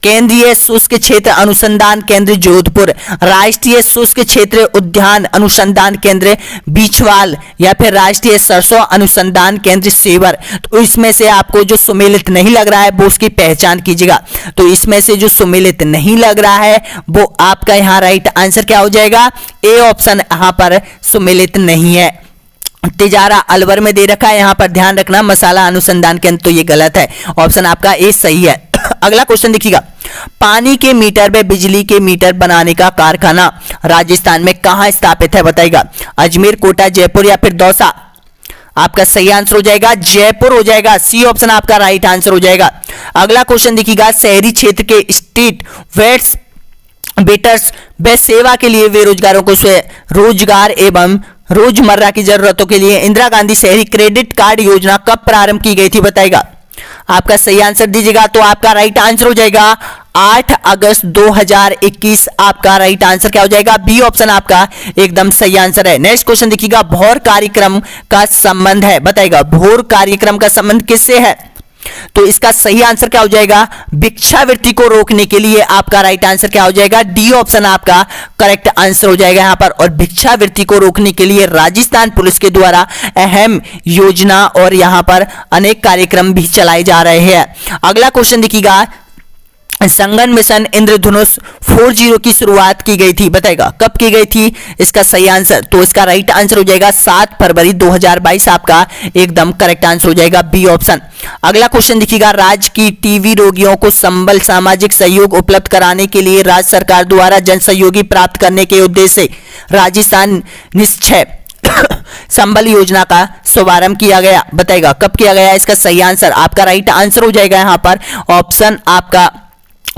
केंद्रीय शुष्क क्षेत्र अनुसंधान केंद्र जोधपुर, राष्ट्रीय शुष्क क्षेत्र उद्यान अनुसंधान केंद्र बीछवाल या फिर राष्ट्रीय सरसों अनुसंधान केंद्र सेवर। तो इसमें से आपको जो सुमेलित नहीं लग रहा है वो उसकी पहचान कीजिएगा। तो इसमें से जो सुमेलित नहीं लग रहा है वो आपका यहाँ राइट आंसर क्या हो जाएगा, ए ऑप्शन यहाँ पर सुमेलित नहीं है। तिजारा अलवर में दे रखा है, यहां पर ध्यान रखना मसाला अनुसंधान केंद्र, तो ये गलत है, ऑप्शन आपका ए सही है। अगला क्वेश्चन देखिएगा, पानी के मीटर व बिजली के मीटर बनाने का कारखाना राजस्थान में कहां स्थापित है, बताएगा। अजमेर, कोटा, जयपुर या फिर दौसा। आपका सही आंसर हो जाएगा जयपुर हो जाएगा, सी ऑप्शन आपका राइट आंसर हो जाएगा। अगला क्वेश्चन देखिएगा, शहरी क्षेत्र के स्ट्रीट वेट्स बेटर्स व सेवा के लिए बेरोजगारों को रोजगार एवं रोजमर्रा की जरूरतों के लिए इंदिरा गांधी शहरी क्रेडिट कार्ड योजना कब प्रारंभ की गई थी, बताएगा। आपका सही आंसर दीजिएगा, तो आपका राइट आंसर हो जाएगा 8 अगस्त 2021 आपका राइट आंसर क्या हो जाएगा, बी ऑप्शन आपका एकदम सही आंसर है। नेक्स्ट क्वेश्चन देखिएगा, भौर कार्यक्रम का संबंध है, बताएगा। भौर कार्यक्रम का संबंध किससे है, तो इसका सही आंसर क्या हो जाएगा, भिक्षावृत्ति को रोकने के लिए आपका राइट आंसर क्या हो जाएगा, डी ऑप्शन आपका करेक्ट आंसर हो जाएगा यहां पर। और भिक्षावृत्ति को रोकने के लिए राजस्थान पुलिस के द्वारा अहम योजना और यहां पर अनेक कार्यक्रम भी चलाए जा रहे हैं। अगला क्वेश्चन देखिएगा, संगन मिशन इंद्रधनुष 40 की शुरुआत की गई थी, बताएगा। कब की गई थी, इसका सही आंसर, तो इसका राइट आंसर हो जाएगा 7 फरवरी 2022 आपका एकदम करेक्ट आंसर हो जाएगा, बी ऑप्शन। अगला क्वेश्चन देखिएगा, राज्य की टीबी रोगियों को संबल सामाजिक सहयोग उपलब्ध कराने के लिए राज्य सरकार द्वारा जन सहयोगी प्राप्त करने के उद्देश्य से राजस्थान निश्चय संबल योजना का शुभारंभ किया गया, बताएगा। कब किया गया, इसका सही आंसर आपका राइट आंसर हो जाएगा यहां पर ऑप्शन आपका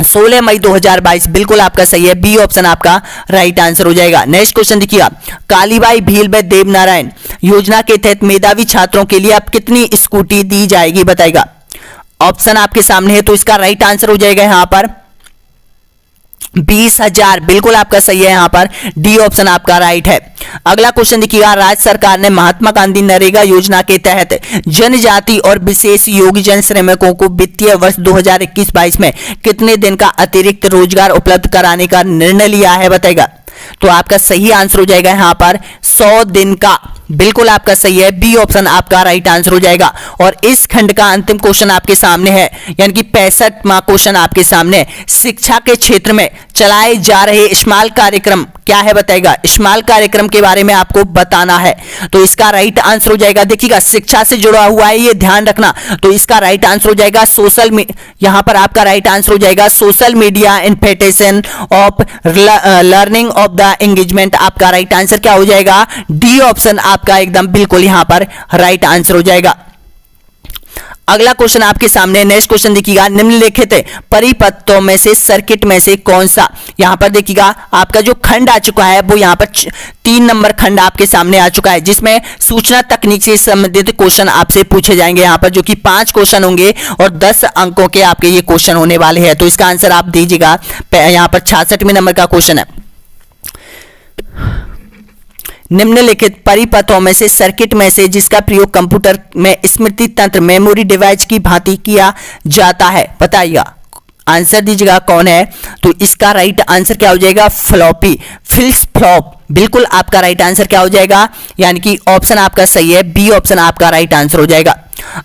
16 मई 2022 बिल्कुल आपका सही है, बी ऑप्शन आपका राइट आंसर हो जाएगा। नेक्स्ट क्वेश्चन देखिएगा, कालीबाई भील व देवनारायण योजना के तहत मेधावी छात्रों के लिए अब कितनी स्कूटी दी जाएगी, बताएगा। ऑप्शन आपके सामने है, तो इसका राइट आंसर हो जाएगा यहां पर 20,000 बिल्कुल आपका सही है, यहां पर डी ऑप्शन आपका राइट है। अगला क्वेश्चन देखिएगा, राज्य सरकार ने महात्मा गांधी नरेगा योजना के तहत जनजाति और विशेष योग्यजन श्रमिकों को वित्तीय वर्ष 2021-22 में कितने दिन का अतिरिक्त रोजगार उपलब्ध कराने का निर्णय लिया है, बताएगा। तो आपका सही आंसर हो जाएगा यहां पर 100 दिन का, बिल्कुल आपका सही है, बी ऑप्शन आपका राइट आंसर हो जाएगा। और इस खंड का अंतिम क्वेश्चन आपके सामने है, यानी कि 65वां क्वेश्चन आपके सामने, शिक्षा के क्षेत्र में चलाए जा रहे स्मॉल कार्यक्रम क्या है, बताएगा। स्मॉल कार्यक्रम के बारे में आपको बताना है, तो इसका राइट आंसर हो जाएगा, देखिएगा शिक्षा से जुड़ा हुआ है, ये ध्यान रखना। तो इसका राइट आंसर हो जाएगा यहां पर आपका राइट आंसर हो जाएगा social media infatuation of learning of the engagement. आपका राइट आंसर क्या हो जाएगा, डी ऑप्शन आपका एकदम बिल्कुल यहां पर राइट आंसर हो जाएगा। अगला क्वेश्चन आपके सामने, नेक्स्ट क्वेश्चन देखिएगा, निम्नलिखित परिपथों में से सर्किट में से कौन सा, यहां पर देखिएगा आपका जो खंड आ चुका है वो यहां पर 3 नंबर खंड आपके सामने आ चुका है, जिसमें सूचना तकनीक से संबंधित क्वेश्चन आपसे पूछे जाएंगे यहां पर, जो कि 5 क्वेश्चन होंगे और 10 अंकों के आपके ये क्वेश्चन होने वाले हैं। तो इसका आंसर आप दीजिएगा, यहां पर 66वें नंबर का क्वेश्चन है, निम्नलिखित परिपथों में से सर्किट में से जिसका प्रयोग कंप्यूटर में स्मृति तंत्र मेमोरी डिवाइस की भांति किया जाता है, बताइएगा। आंसर दीजिएगा कौन है, तो इसका राइट आंसर क्या हो जाएगा, फ्लॉपी, फ्लिप फ्लॉप बिल्कुल आपका राइट आंसर क्या हो जाएगा, यानी कि ऑप्शन आपका सही है, बी ऑप्शन आपका राइट आंसर हो जाएगा।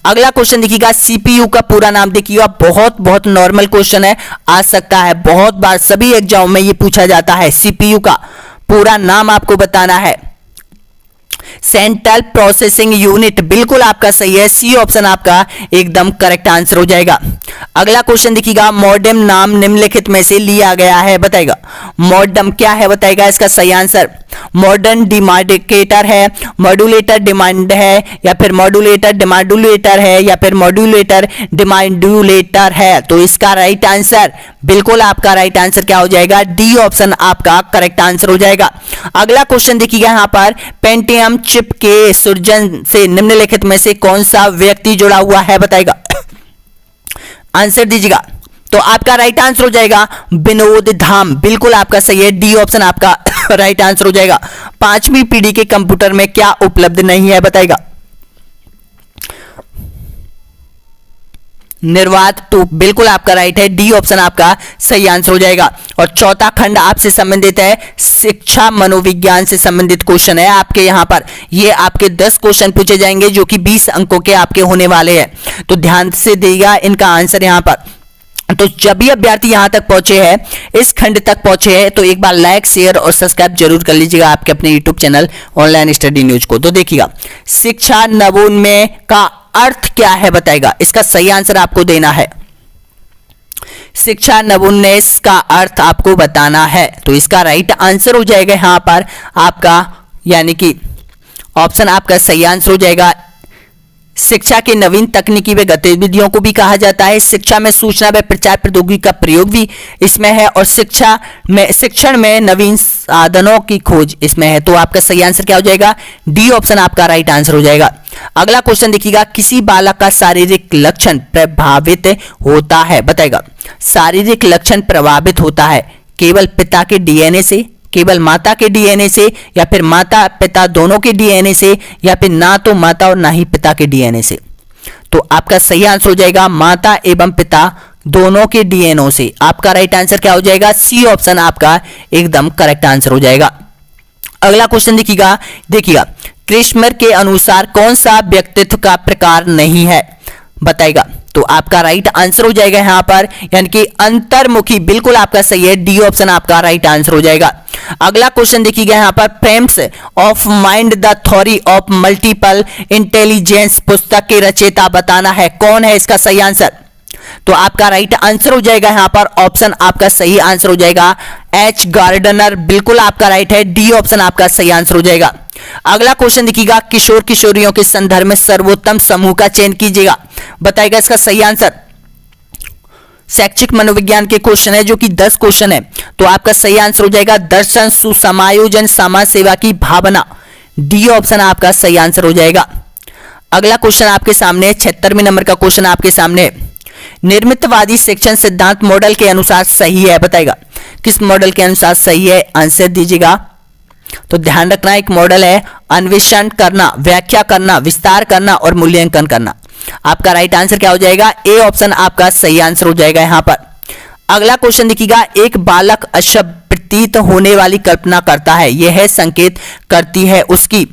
अगला क्वेश्चन देखिएगा, सीपीयू का पूरा नाम देखिएगा, बहुत नॉर्मल क्वेश्चन है, आ सकता है बहुत बार सभी एग्जाम में ये पूछा जाता है। सीपीयू का पूरा नाम आपको बताना है, सेंट्रल प्रोसेसिंग यूनिट, बिल्कुल आपका सही है, सी ऑप्शन आपका एकदम करेक्ट आंसर हो जाएगा। अगला क्वेश्चन देखिएगा, मॉडेम नाम निम्नलिखित में से लिया गया है, बताएगा मॉडेम क्या है, बताएगा इसका सही आंसर। मॉडर्न डिमांडिकेटर है, मॉड्यूलेटर डिमांड है, या फिर मॉड्यूलेटर डिमांडुलेटर है, या फिर मॉड्यूलेटर डिमांडुलेटर है। तो इसका राइट आंसर, बिल्कुल आपका राइट आंसर क्या हो जाएगा, डी ऑप्शन आपका करेक्ट आंसर हो जाएगा। अगला क्वेश्चन देखिएगा यहां पर, पेंटियम चिप के सृजन से निम्नलिखित में से कौन सा व्यक्ति जुड़ा हुआ है, बताएगा आंसर दीजिएगा। तो आपका राइट आंसर हो जाएगा विनोद धाम, बिल्कुल आपका सही है, डी ऑप्शन आपका राइट आंसर हो जाएगा। 5वीं पीढ़ी के कंप्यूटर में क्या उपलब्ध नहीं है, बताएगा निर्वात 2, बिल्कुल आपका राइट है, डी ऑप्शन आपका सही आंसर हो जाएगा। और चौथा खंड आपसे संबंधित है, शिक्षा मनोविज्ञान से संबंधित क्वेश्चन है आपके यहां पर। ये आपके 10 क्वेश्चन पूछे जाएंगे जो कि 20 अंकों के आपके होने वाले हैं, तो ध्यान से देगा इनका आंसर यहां पर। तो जब भी अभ्यर्थी यहां तक पहुंचे हैं, इस खंड तक पहुंचे हैं, तो एक बार लाइक शेयर और सब्सक्राइब जरूर कर लीजिएगा आपके अपने YouTube channel online study news को। तो देखिएगा, शिक्षा नवोन्मेष का अर्थ क्या है, बताएगा इसका सही आंसर आपको देना है। शिक्षा नवोन्मेष का अर्थ आपको बताना है, तो इसका राइट आंसर हो जाएगा यहां पर आपका, यानी कि ऑप्शन आपका सही आंसर हो जाएगा। शिक्षा के नवीन तकनीकी व गतिविधियों को भी कहा जाता है। शिक्षा में सूचना व प्रचार प्रौद्योगिकी का प्रयोग भी इसमें है, और शिक्षण में नवीन साधनों की खोज इसमें है। तो आपका सही आंसर क्या हो जाएगा, डी ऑप्शन आपका राइट आंसर हो जाएगा। अगला क्वेश्चन देखिएगा, किसी बालक का शारीरिक लक्षण प्रभावित होता है, बताएगा शारीरिक लक्षण प्रभावित होता है केवल पिता के डीएनए से, केवल माता के डीएनए से, या फिर माता पिता दोनों के डीएनए से, या फिर ना तो माता और ना ही पिता के डीएनए से। तो आपका सही आंसर हो जाएगा माता एवं पिता दोनों के डीएनए से। आपका राइट आंसर क्या हो जाएगा, सी ऑप्शन आपका एकदम करेक्ट आंसर हो जाएगा। अगला क्वेश्चन देखिएगा, क्रिस्मर के अनुसार कौन सा व्यक्तित्व का प्रकार नहीं है, बताएगा। तो आपका राइट आंसर हो जाएगा यहां पर, यानी कि अंतर्मुखी, बिल्कुल आपका सही है, डी ऑप्शन आपका राइट आंसर हो जाएगा। अगला क्वेश्चन देखिएगा यहां पर, frames of mind the theory of multiple intelligence पुस्तक के रचयिता बताना है, कौन है इसका सही आंसर। तो आपका राइट आंसर हो जाएगा यहां पर, ऑप्शन आपका सही आंसर हो जाएगा एच गार्डनर, बिल्कुल आपका राइट है, डी ऑप्शन आपका सही आंसर हो जाएगा। अगला क्वेश्चन देखिएगा, किशोर किशोरियों के संदर्भ में सर्वोत्तम समूह का चयन कीजिएगा, बताएगा इसका सही आंसर। शैक्षिक मनोविज्ञान के क्वेश्चन है जो कि 10 क्वेश्चन है, तो आपका सही आंसर हो जाएगा दर्शन, सुसमायोजन, समाज सेवा की भावना, डी ऑप्शन आपका सही आंसर हो जाएगा। अगला क्वेश्चन आपके सामने 76वें नंबर का क्वेश्चन आपके सामने, निर्मितवादी शिक्षण सिद्धांत मॉडल के अनुसार सही है, बताएगा किस मॉडल के अनुसार सही है, आंसर दीजिएगा। तो ध्यान रखना, एक मॉडल है अन्वेषण करना, व्याख्या करना, विस्तार करना और मूल्यांकन करना। आपका राइट आंसर क्या हो जाएगा, ए ऑप्शन आपका सही आंसर हो जाएगा यहां पर। अगला क्वेश्चन देखिएगा, एक बालक अशुभ प्रतीत होने वाली कल्पना करता है, यह संकेत करती है उसकी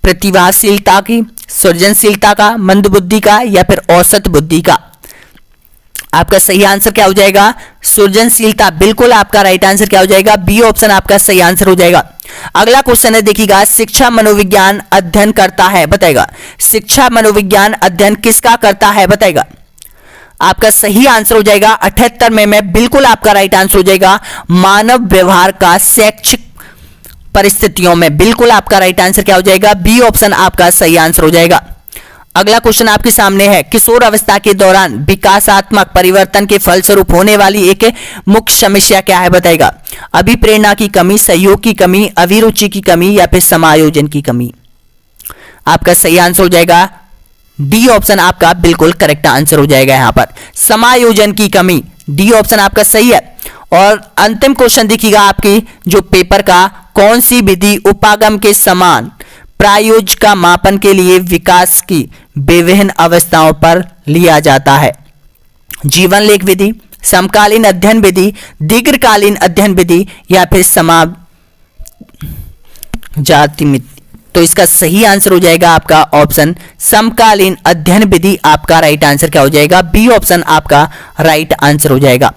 प्रतिभाशीलता की, सृजनशीलता का, मंदबुद्धि का, या फिर औसत बुद्धि का। आपका सही आंसर क्या हो जाएगा, सृजनशीलता, बिल्कुल आपका राइट आंसर क्या हो जाएगा, बी ऑप्शन आपका सही आंसर हो जाएगा। अगला क्वेश्चन है देखिएगा, शिक्षा मनोविज्ञान अध्ययन करता है, बताएगा शिक्षा मनोविज्ञान अध्ययन किसका करता है, बताएगा। आपका सही आंसर हो जाएगा 78 में बिल्कुल आपका राइट आंसर हो जाएगा मानव व्यवहार का शैक्षिक परिस्थितियों में, बिल्कुल आपका राइट आंसर क्या हो जाएगा, बी ऑप्शन आपका सही आंसर हो जाएगा। अगला क्वेश्चन आपके सामने है, किशोर अवस्था के दौरान विकासात्मक परिवर्तन के फलस्वरूप होने वाली एक मुख्य समस्या क्या है, बताएगा अभिप्रेरणा की कमी, सहयोग की कमी, अभिरुचि की कमी, या फिर समायोजन की कमी। आपका सही आंसर हो जाएगा डी ऑप्शन आपका बिल्कुल करेक्ट आंसर हो जाएगा यहां पर, समायोजन की कमी, डी ऑप्शन आपका सही है। और अंतिम क्वेश्चन देखिएगा आपकी जो पेपर का, कौन सी विधि उपागम के समान प्रायोज का मापन के लिए विकास की विभिन्न अवस्थाओं पर लिया जाता है, जीवन लेख विधि, समकालीन अध्ययन विधि, दीर्घकालीन अध्ययन विधि, या फिर जाति मिति। तो इसका सही आंसर हो जाएगा आपका ऑप्शन समकालीन अध्ययन विधि। आपका राइट आंसर क्या हो जाएगा? बी ऑप्शन आपका राइट आंसर हो जाएगा।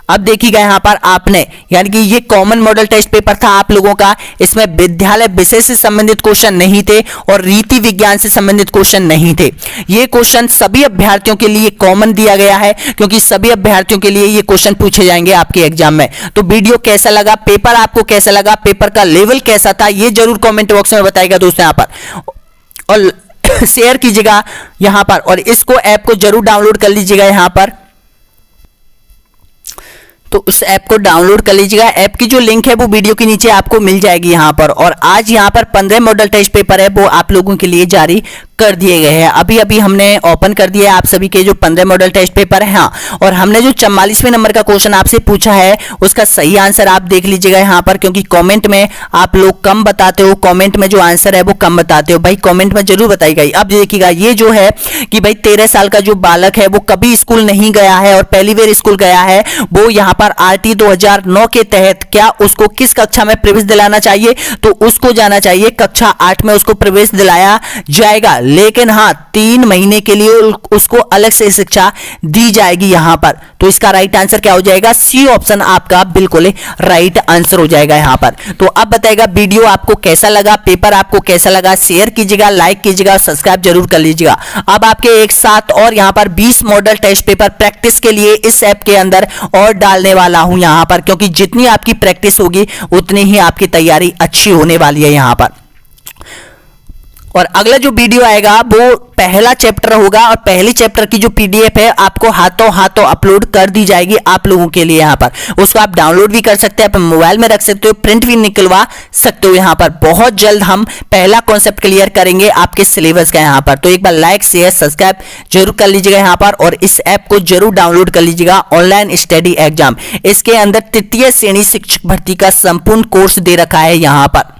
अब देखिएगा यहाँ पर आपने, यानी कि ये कॉमन मॉडल टेस्ट पेपर था आप लोगों का, इसमें विद्यालय विषय से संबंधित क्वेश्चन नहीं थे और रीति विज्ञान से संबंधित क्वेश्चन नहीं थे। ये क्वेश्चन सभी अभ्यर्थियों के लिए कॉमन दिया गया है, क्योंकि सभी अभ्यर्थियों के लिए ये क्वेश्चन पूछे जाएंगे आपके एग्जाम में। तो वीडियो कैसा लगा, पेपर आपको कैसा लगा, पेपर का लेवल कैसा था, ये जरूर कॉमेंट बॉक्स में बताइएगा दोस्तों यहाँ पर, और शेयर कीजिएगा यहाँ पर, और इसको ऐप को जरूर डाउनलोड कर लीजिएगा यहाँ पर। तो उस ऐप को डाउनलोड कर लीजिएगा। ऐप की जो लिंक है वो वीडियो के नीचे आपको मिल जाएगी यहाँ पर। और आज यहाँ पर 15 मॉडल टेस्ट पेपर है वो आप लोगों के लिए जारी कर दिए गए हैं। अभी अभी हमने ओपन कर दिया है आप सभी के जो 15 मॉडल टेस्ट पेपर है। हाँ, और हमने जो 44वें नंबर का क्वेश्चन आपसे पूछा है उसका सही आंसर आप देख लीजिएगा यहाँ पर, क्योंकि कमेंट में आप लोग कम बताते हो, कमेंट में जो आंसर है वो कम बताते हो भाई, कमेंट में जरूर बताइएगा। अब देखिएगा ये जो है कि भाई 13 साल का जो बालक है वो कभी स्कूल नहीं गया है और पहली बार स्कूल गया है, वो यहाँ पर आरटी 2009 के तहत क्या उसको किस कक्षा में प्रवेश दिलाना चाहिए? तो उसको जाना चाहिए कक्षा 8 में, उसको प्रवेश दिलाया जाएगा। लेकिन हाँ, 3 महीने के लिए उसको अलग से शिक्षा दी जाएगी यहाँ पर। तो इसका राइट आंसर क्या हो जाएगा? सी ऑप्शन आपका बिल्कुल राइट आंसर हो जाएगा यहाँ पर। तो अब बताएगा वीडियो आपको कैसा लगा, पेपर आपको कैसा लगा, शेयर कीजिएगा, लाइक कीजिएगा और सब्सक्राइब जरूर कर लीजिएगा। अब आपके एक साथ और यहाँ पर 20 मॉडल टेस्ट पेपर प्रैक्टिस के लिए इस ऐप के अंदर और डालने वाला हूं यहाँ पर, क्योंकि जितनी आपकी प्रैक्टिस होगी उतनी ही आपकी तैयारी अच्छी होने वाली है यहाँ पर। और अगला जो वीडियो आएगा वो पहला चैप्टर होगा, और पहली चैप्टर की जो पीडीएफ है आपको हाथों अपलोड कर दी जाएगी आप लोगों के लिए यहाँ पर। उसको आप डाउनलोड भी कर सकते हैं, अपने मोबाइल में रख सकते हो, प्रिंट भी निकलवा सकते हो यहाँ पर। बहुत जल्द हम पहला कॉन्सेप्ट क्लियर करेंगे आपके सिलेबस का यहाँ पर। तो एक बार लाइक शेयर सब्सक्राइब जरूर कर लीजिएगा यहाँ पर, और इस ऐप को जरूर डाउनलोड कर लीजिएगा। ऑनलाइन स्टडी एग्जाम, इसके अंदर तृतीय श्रेणी शिक्षक भर्ती का संपूर्ण कोर्स दे रखा है यहाँ पर।